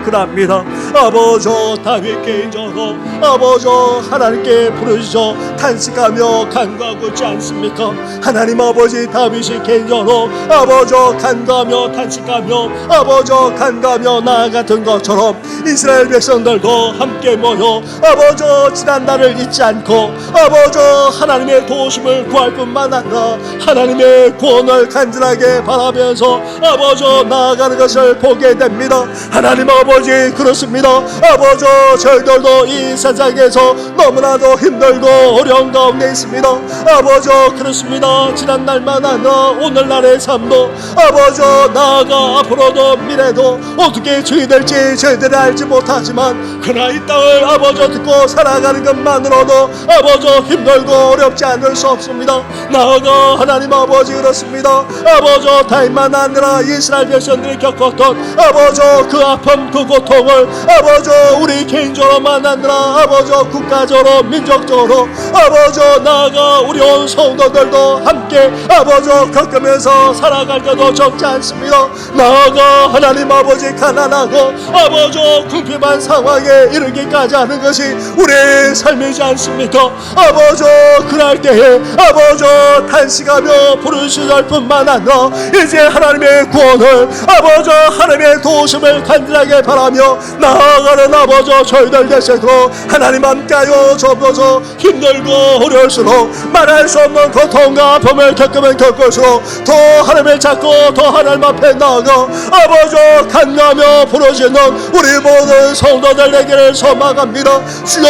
아버지, 다윗 개인적으로 아버지 하나님께 부르시죠. 탄식하며 간구하고 있지 않습니까? 하나님 아버지, 다윗이 개인적으로 아버지 간구하며 탄식하며 아버지 간구하며 나아갔던 것처럼 이스라엘 백성들도 함께 모여 아버지 지난날을 잊지 않고 아버지 하나님의 도우심을 구할 뿐만 아니라 하나님의 구원을 간절하게 바라면서 아버지 나아가는 것을 보게 됩니다. 하나님 아버지, 그렇습니다. 아버지, 저희들도 이 세상에서 너무나도 힘들고 어려운 가운데 있습니다. 아버지, 그렇습니다. 지난날만 아니라 오늘날의 삶도 아버지 나아가 앞으로도 미래도 어떻게 주이 될지 저희들이 알지 못하지만 그러나 이 땅을 아버지 듣고 살아가는 것만으로도 아버지 힘들고 어렵지 않을 수 없습니다. 나아가 하나님 아버지, 그렇습니다. 아버지 다윗만 아니라 이스라엘 백성들이 겪었던 아버지 그 아픔, 그 고통을 아버지 우리 개인적으로만 아니라 아버지 국가적으로 민족적으로 아버지 나아가 우리 온 성도들도 함께 아버지 겪으면서 살아갈 때도 적지 않습니다. 나아가 하나님 아버지 가난하고 아버지 궁핍한 상황에 이르기까지 하는 것이 우리의 삶이지 않습니까? 아버지, 그럴 때에 아버지 탄식하며 부르시할 뿐만 아니라 이제 하나님의 구원을 아버지 하나님의 도우심을 간절하게 바라며 나아가는 아버지 저희들 되시도록 하나님 함께하여 주옵소서. 힘들고 어려울수록 말할 수 없는 고통과 아픔을 겪으면 겪을수록 더 하나님을 찾고 더 하나님 앞에 나아가 아버지 간구하며 부르시는 우리 모든 성도들에게를 소망합니다. 주여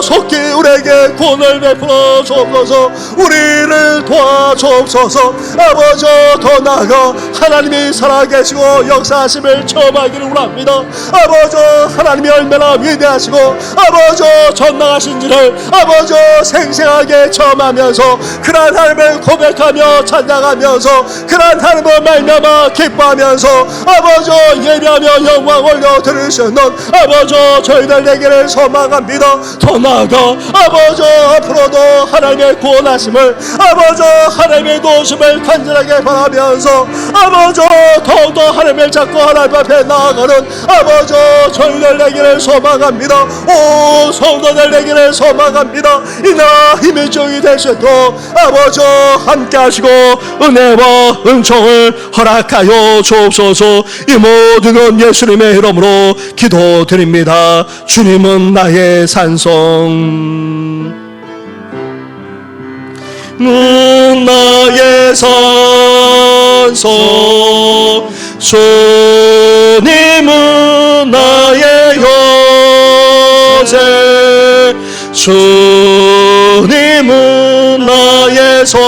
속히 우리에게 구원을 베풀어 주옵소서. 우리를 도와주옵소서. 아버지, 더 나아가 하나님이 살아계시고 역사하심을 체험하기를 원합니다. 아버지, 하나님이 얼마나 위대하시고 아버지 전능하신지를 아버지 생생하게 체험하면서 그러한 하나님을 고백하며 찬양하면서 그러한 하나님을 말미암아 기뻐하면서 아버지 예배하며 영광 올려 드리시는 아버지 저희들에게를 소망합니다. 더 나아가 아버지 앞으로도 하나님의 구원하심을 아버지 하나님의 도우심을 간절하게 바라면서 아버지 더욱더 하나님을 찾고 하나님 앞에 나아가는 아버지 저희들에게를 소망합니다. 오 성도들에게를 소망합니다. 이나 힘의 종이 되시도록 아버지 함께 하시고 은혜와 은총을 허락하여 주옵소서. 이 모든 건 예수님의 이름으로 기도드립니다. 주님은 나의 산성, 나의 산성, 주님은 나의 요새, 주님은 나의 소망,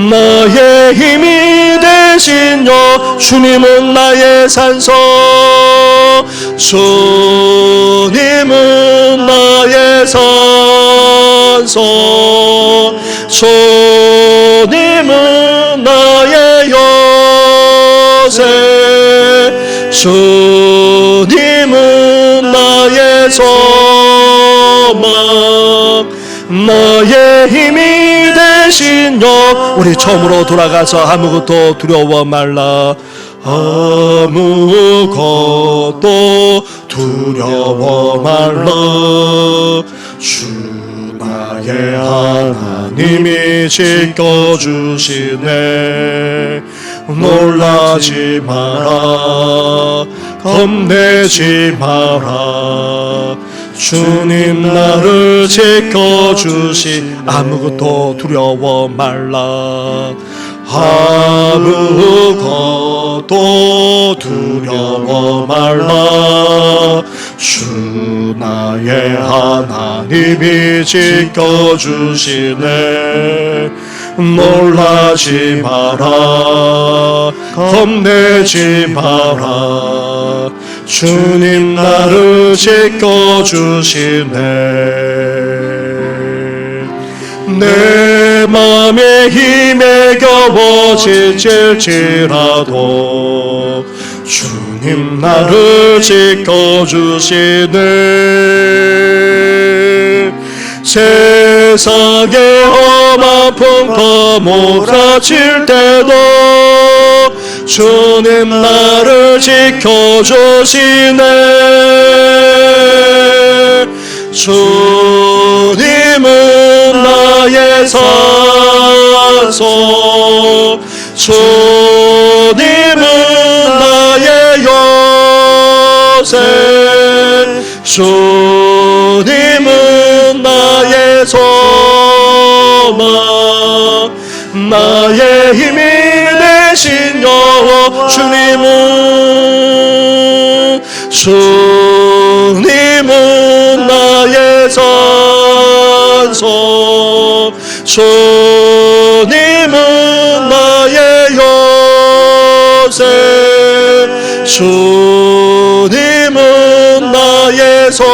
나의 힘이 되신 여, 주님은 나의 산성, 주님은 나의 산성, 주님은 나의 요새, 주님은 나의 소망, 나의 힘이 되신 여. 우리 처음으로 돌아가서 아무것도 두려워 말라. 아무것도 두려워 말라. 주 나의 하나님이 지켜주시네. 놀라지 마라, 겁내지 마라. 주님 나를 지켜주시 아무것도 두려워 말라 아무것도 두려워 말라 주 나의 하나님이 지켜주시네 놀라지 마라 겁내지 마라 주님 나를 지켜주시네 내 맘에 힘에 겨워 지칠지라도 주님 나를 지켜주시네 세상에 험한 풍파 몰아칠 때도 주님 나를 지켜주시네 주님은 나의 산소 주님은 나의 요새 주님은 나의 소망 나의 힘이 되신 여호와 주님은 나의 산소 주님은 나의 요새 주님은 나의 소망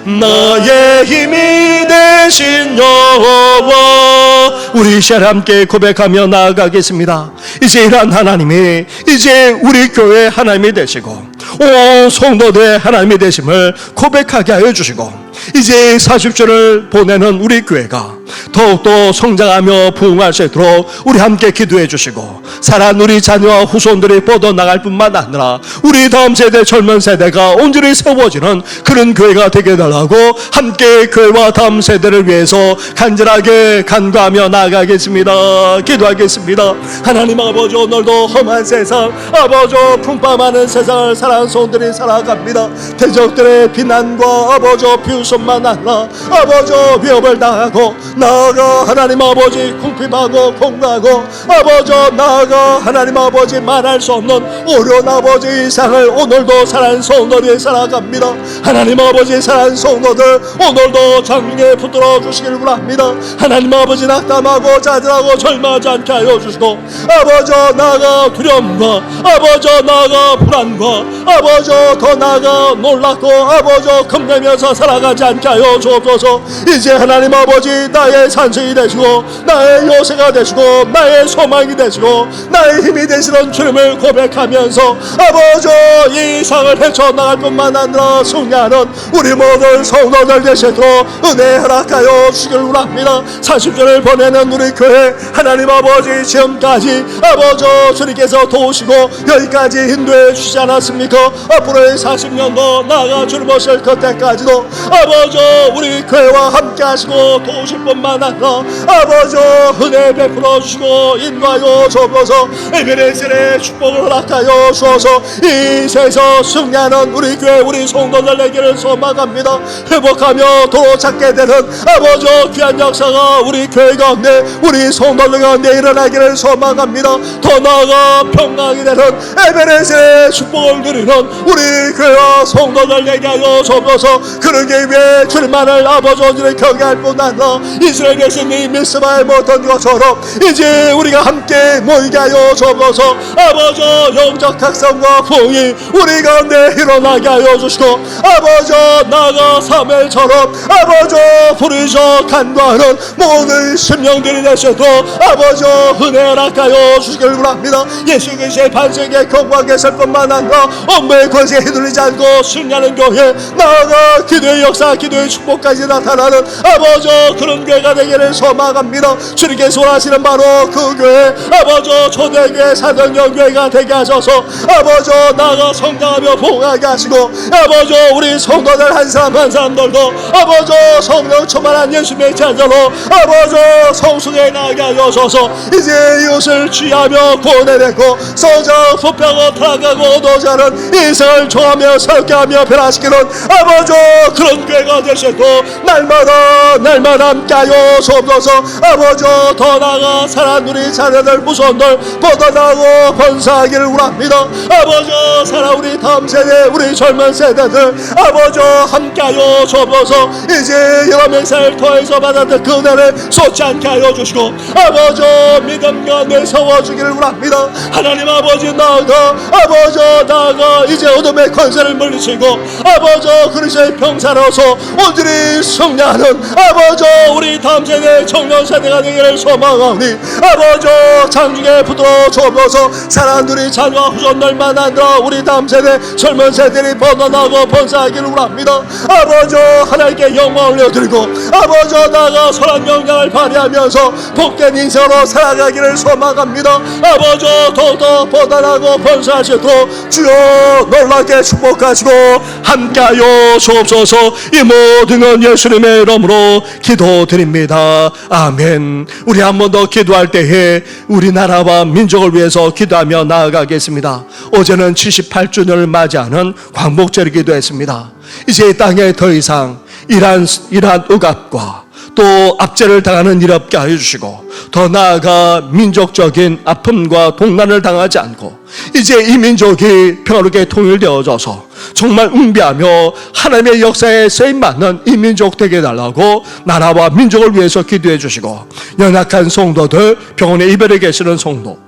나의 힘이 되신 여호와 우리 시간 함께 고백하며 나아가겠습니다. 이제 이러한 하나님이 이제 우리 교회 하나님이 되시고 온 성도들의 하나님이 되심을 고백하게 하여 주시고 이제 40주를 보내는 우리 교회가 더욱더 성장하며 부흥할 수 있도록 우리 함께 기도해 주시고 사랑하는 우리 자녀와 후손들이 뻗어나갈 뿐만 아니라 우리 다음 세대 젊은 세대가 온전히 세워지는 그런 교회가 되게 해달라고 함께 교회와 다음 세대를 위해서 간절하게 간구하며 나아가겠습니다. 기도하겠습니다. 하나님 아버지 오늘도 험한 세상 아버지 풍파 많은 세상을 사랑하는 성들이 살아갑니다. 대적들의 비난과 아버지 비웃음만 아니라 아버지 위협을 당하고 나아가 하나님 아버지 궁핍하고 공부하고 아버지 나아가 하나님 아버지 말할 수 없는 어려운 아버지 이상을 오늘도 사랑하는 성도들이 살아갑니다. 하나님 아버지 사랑하는 성도들 오늘도 장중에 붙들어 주시길 바랍니다. 하나님 아버지 낙담하고 자들하고 절망하지 않게 하여 주시고 아버지 나아가 두려움과 아버지 나아가 불안과 아버지 더 나아가 놀랍고 아버지 겁내면서 살아가지 않게 하여 주옵소서. 이제 하나님 아버지 나의 산성이 되시고 나의 요새가 되시고 나의 소망이 되시고 나의 힘이 되시는 주님을 고백하면서 아버지 이 상을 헤쳐나갈 뿐만 아니라 승리하는 우리 모든 성도들 되시도록 은혜 허락하여 주시길 원합니다. 40주를 보내는 우리 교회 하나님 아버지 지금까지 아버지 주님께서 도우시고 여기까지 인도해 주시지 않았습니까? 앞으로의 40년도 나아가 주님 오실 그때까지도 아버지 우리 교회와 함께 하시고 도우실 뿐만 아니라 아버지 은혜 베풀어 주시고 인도하여 주옵소서. 에베레스의 축복을 허락하여 주어서 이 세상 승리하는 우리 교회 우리 성도들에게를 소망합니다. 회복하며 도로 찾게 되는 아버지 귀한 역사가 우리 교회 가운데 우리 성도들 가운데 일어나기를 소망합니다. 더 나아가 평강이 되는 에베레스의 축복을 누리는 우리 교회와 성도들에게 하여 주옵소서. 그러기 위해 주님만을 아버지 온전히 경외할 뿐 아니라 이스라엘의 신이 미스바에 못한 것처럼 이제 우리가 함께 모이게 하여 주옵소서. 아버지 영적 각성과 부흥이 우리 가운데 일어나게 하여 주시고 아버지 나아가 사무엘처럼 아버지 부르셔 간구하는 모든 심령들이 되셔도 아버지 은혜 허락하여 주시길 원합니다. 예수 그리스도의 반석에 경고하게 설 뿐만 아니라 업무의 권세에 휘둘리지 않고 승리하는 교회 나아가 기도의 역사 감사 기도의 축복까지 나타나는 아버지 그런 교회가 되기를 소망합니다. 주님께서 원하시는 바로 그 교회 아버지 초대교회 사도연교회가 되게 하셔서 아버지 나아가 성장하며 봉하게 하시고 아버지 우리 성도들 한 사람 한 사람들도 아버지 성령 충만한 예수님의 자녀로 아버지 성숙에 나가게 하셔서 이제 이것을 취하며 구원해내고 성장 부패하고 타락하고 노자는 이생을 좋아하며 설교하며 변화시키는 아버지 그런 교회가 되셔도 날마다 함께하여 주옵소서. 아버지 더 나아가 사랑 우리 자녀들 무서운들 뻗어나고 번사하기를 원합니다. 아버지 사랑 우리 다음 세대 우리 젊은 세대들 아버지 함께하여 주옵소서. 이제 여러 명사를 통해서 받았던 그 은혜를 쏟지 않게 하여 주시고 아버지 믿음과 내 세워주기를 원합니다. 하나님 아버지 나아가 이제 어둠의 권세를 물리치고 아버지 그리스도의 병사로서 온전히 승리하는 아버지 우리 다음 세대 청년 세대가 되기를 소망하오니 아버지 장중에 붙들어 주옵소서. 사랑하는 우리 자녀와 후손들 만나느라 우리 다음 세대 젊은 세대들이 번원하고 번사하기를 원합니다. 아버지 하나님께 영광을 올려드리고 아버지 나아가 선한 명령을 발휘하면서 복된 인생으로 살아가기를 소망합니다. 아버지 더욱더 번원하고 번사하시도록 주여 놀랍게 축복하시고 함께하여 주옵소서. 이 모든 건 예수님의 이름으로 기도드립니다. 아멘. 우리 한 번 더 기도할 때에 우리나라와 민족을 위해서 기도하며 나아가겠습니다. 어제는 78주년을 맞이하는 광복절을 기도했습니다. 이제 이 땅에 더 이상 이러한 억압과 또 압제를 당하는 일 없게 하여 주시고 더 나아가 민족적인 아픔과 동난을 당하지 않고 이제 이 민족이 평화롭게 통일되어져서 정말 응비하며 하나님의 역사에 쓰임받는 이 민족 되게 해달라고 나라와 민족을 위해서 기도해 주시고 연약한 성도들 병원에 입원해 계시는 성도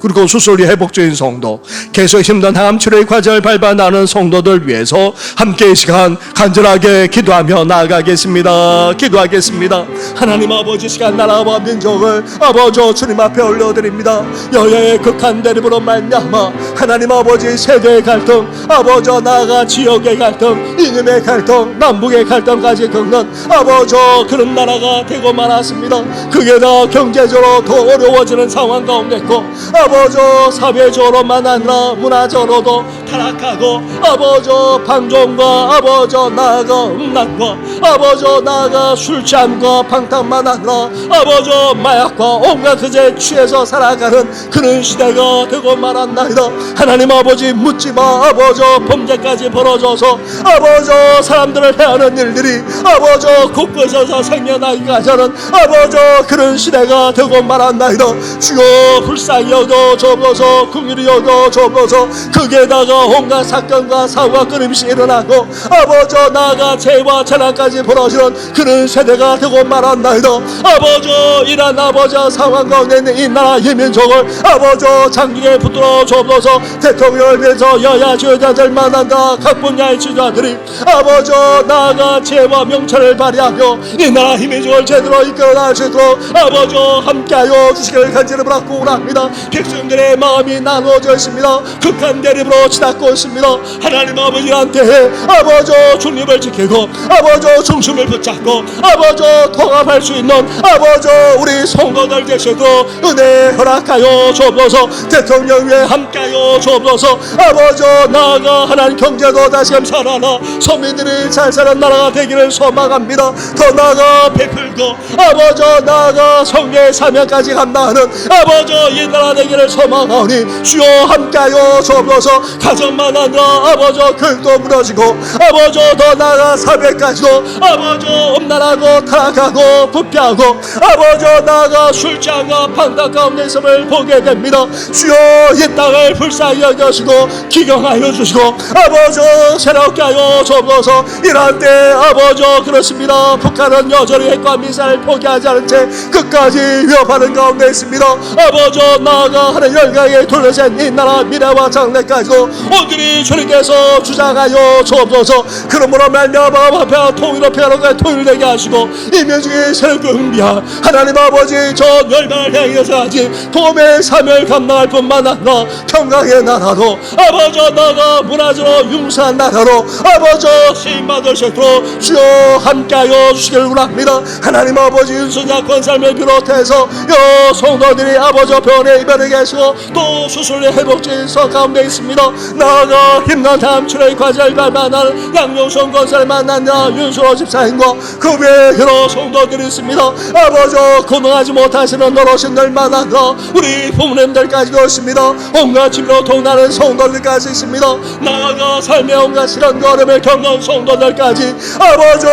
그리고 수술이 회복적인 성도 계속 힘든 항암 치료의 과정을 밟아 나가는 성도들 위해서 함께 이 시간 간절하게 기도하며 나아가겠습니다. 기도하겠습니다. 하나님 아버지 시간 나라와 민족을 아버지 주님 앞에 올려드립니다. 여야의 극한 대립으로 말미암아 하나님 아버지 세대의 갈등 아버지 나아가 지역의 갈등 이념의 갈등 남북의 갈등까지 겪는 아버지 그런 나라가 되고 말았습니다. 그게 다 경제적으로 더 어려워지는 상황 가운데 있고 아버지 사회적으로만 아니라 문화적으로도 타락하고 아버지 방종과 아버지 나아가 음란과 아버지 나아가 술 취함과 방탕만 아니라 아버지 마약과 온갖 그제 취해서 살아가는 그런 시대가 되고 말았나이다. 하나님 아버지 묻지마 아버지 범죄까지 벌어져서 아버지 사람들을 해하는 일들이 아버지 곳곳에서 생겨나기까지 하는 아버지 그런 시대가 되고 말았나이다. 주여 불쌍히 여겨 주옵소서. 긍휼히 여겨 주옵소서. 거기에다가 온갖 사건과 사고가 끊임없이 일어나고 아버지 나아가 죄와 재난까지 벌어지는 그런 세대가 되고 말았나이다. 아버지 이런 아버지 상황 가운데 있는 이 나라 이 민족을 아버지 장중에 붙들어 주옵소서. 대통령을 위해서 여야 지도자들 만난다 각 분야의 지도자들이 아버지 나아가 죄와 명철을 발휘하며 이 나라 이 민족을 제대로 이끌어 나갈 수 있도록 아버지 함께하여 주시기를 간절히 바라고 원합니다. 백성들의 마음이 나누어져 있습니다. 극한 대립으로 치닫고 있습니다. 하나님 아버지한테 아버지 중립을 지키고 아버지 중심을 붙잡고 아버지 통합할 수 있는 아버지 우리 성도들 되셔도 은혜 허락하여 주옵소서. 대통령 위에 함께하여 주옵소서. 아버지 나아가 하나님 경제도 다시금 살아나 서민들이 잘 사는 나라가 되기를 소망합니다. 더 나아가 베풀고 아버지 나아가 성례의 사명까지 감당하는 아버지 이 나라 되기를 소망하오니 주여 함께하여 주옵소서. 가정만 아니라 아버지 교육도 무너지고 아버지 더 나아가 사회까지도 아버지 음란하고 타락하고 부패하고 아버지 나아가 술잔과 방탕 가운데 있음을 보게 됩니다. 주여 이 땅을 불쌍히 여겨주시고 기경하여 주시고 아버지 새롭게 하여 주옵소서. 이럴 때 아버지 그렇습니다. 북한은 여전히 핵과 미사일 포기하지 않은 채 끝까지 위협하는 가운데 있습니다. 아버지 나아가 하는 열강에 둘러싼 이 나라 미래와 장래까지도 온전히 주님께서 주장하여 주옵소서. 그러므로 말미암아 앞에 통일로 평안하게 통일되게 하시고 임명중에 새롭게 흥비한 하나님 아버지 저 멸망을 향해서까지 도움의 사명을 감당할 뿐만 아니라 평강의 나라로 아버지 나가 문화적으로 융성한 나라로 아버지 쓰임받을 수 있도록 주여 함께하여 주시길 원합니다. 하나님 아버지 윤선자 권사님을 비롯해서 여 성도들이 아버지 병원에 입원해 계시고 또 수술의 회복진서 가운데 있습니다. 나아가 힘난 다음 출의 과제를 발만하는 양용성 권사를 만났냐 윤수로 집사님과 그 외에 여러 성도들이 있습니다. 아버지 건강하지 못하시는 어르신들 만나서 우리 부모님들까지 있습니다. 온갖 집으로 통나는 성도들까지 있습니다. 나아가 삶의 온갖 시련과 어려움을 겪는 성도들까지 아버지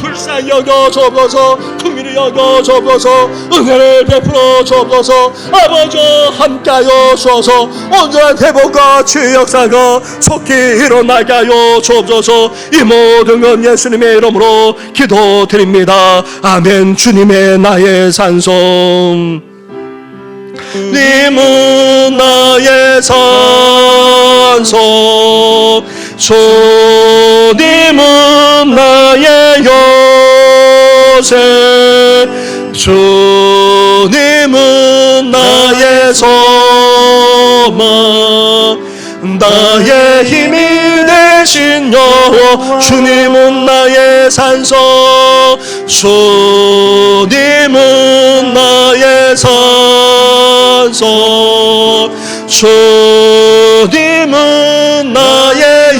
불쌍히 여겨 주옵소서. 긍휼히 여겨 주옵소서. 은혜를 베풀어 주옵소서. 아버지 함께하여 주어서 온전한 회복과 치유 역사가 속히 일어나게 하여 주옵소서. 이 모든 건 예수님의 이름으로 기도드립니다. 아멘. 주님의 나의 산성, 님은 나의 산성, 주님은 나의 요새, 주님은 나의 소망, 나의 힘이 되신 여호와. 주님은 나의 산성, 주님은 나의 산성, 주님은 나의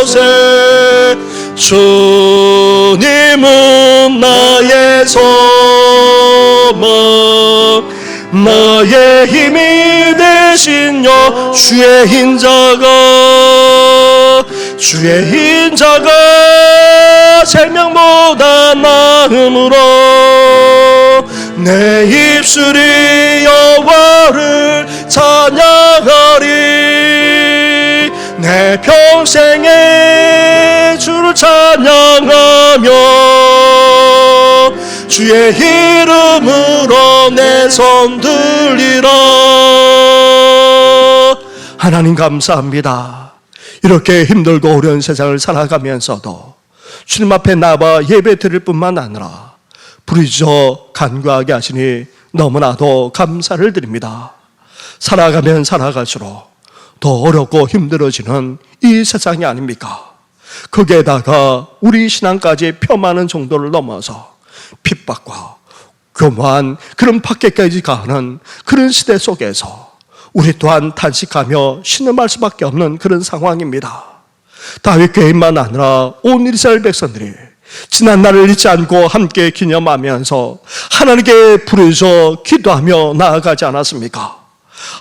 요새, 주님은 나의 소망, 나의 힘이 되신 여. 주의 인자가 생명보다 나음으로 내 입술이 여호와를 찬양하리. 내 평생에 주를 찬양하며 주의 이름으로 내 손 들리라. 하나님 감사합니다. 이렇게 힘들고 어려운 세상을 살아가면서도 주님 앞에 나와 예배 드릴 뿐만 아니라 부르짖어 간구하게 하시니 너무나도 감사를 드립니다. 살아가면 살아갈수록 더 어렵고 힘들어지는 이 세상이 아닙니까? 거기에다가 우리 신앙까지 폄하하는 정도를 넘어서 핍박과 교묘한 그런 밖에까지 가는 그런 시대 속에서 우리 또한 탄식하며 신음할 수밖에 없는 그런 상황입니다. 다윗 개인만 아니라 온 이스라엘 백성들이 지난 날을 잊지 않고 함께 기념하면서 하나님께 부르짖어 기도하며 나아가지 않았습니까?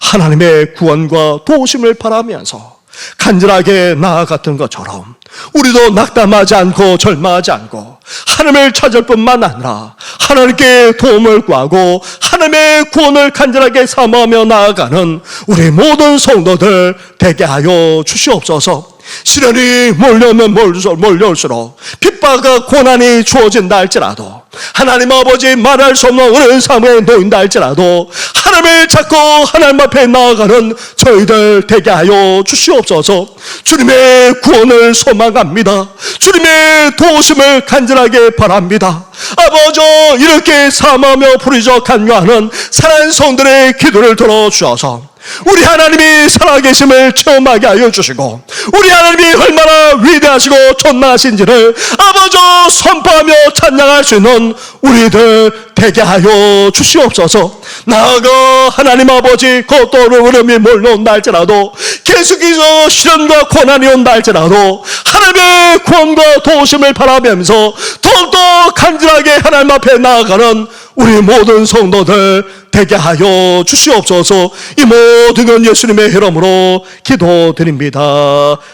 하나님의 구원과 도우심을 바라면서 간절하게 나아갔던 것처럼 우리도 낙담하지 않고 절망하지 않고 하나님을 찾을 뿐만 아니라 하나님께 도움을 구하고 하나님의 구원을 간절하게 사모하며 나아가는 우리 모든 성도들 되게 하여 주시옵소서. 시련이 몰려오면 몰려올수록 핍박과 고난이 주어진다 할지라도 하나님 아버지 말할 수 없는 어려운 삶에 놓인다 할지라도 하나님을 찾고 하나님 앞에 나아가는 저희들 되게 하여 주시옵소서. 주님의 구원을 소망합니다. 주님의 도우심을 간절하게 바랍니다. 아버지 이렇게 사모하며 부르짖어 간구하는 사랑하는 성들의 기도를 들어주셔서 우리 하나님이 살아계심을 체험하게 하여 주시고 우리 하나님이 얼마나 위대하시고 존귀하신지를 아버지 선포하며 찬양할 수 있는 우리들 되게 하여 주시옵소서. 나아가 하나님 아버지 고통으로 어려움이 몰려온다 할지라도 계속해서 시련과 고난이 온다 할지라도 하나님의 구원과 도우심을 바라면서 더욱더 간절하게 하나님 앞에 나아가는 우리 모든 성도들 되게 하여 주시옵소서. 이 모든 건 예수님의 이름으로 기도드립니다.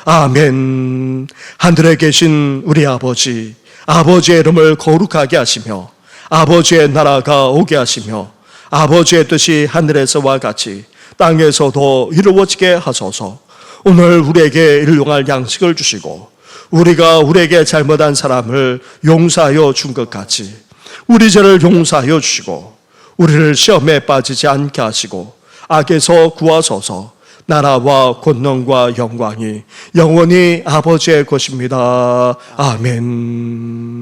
아멘. 하늘에 계신 우리 아버지, 아버지의 이름을 거룩하게 하시며 아버지의 나라가 오게 하시며 아버지의 뜻이 하늘에서와 같이 땅에서도 이루어지게 하소서. 오늘 우리에게 일용할 양식을 주시고 우리가 우리에게 잘못한 사람을 용서하여 준 것 같이 우리 죄를 용서하여 주시고 우리를 시험에 빠지지 않게 하시고 악에서 구하소서. 나라와 권능과 영광이 영원히 아버지의 것입니다. 아멘.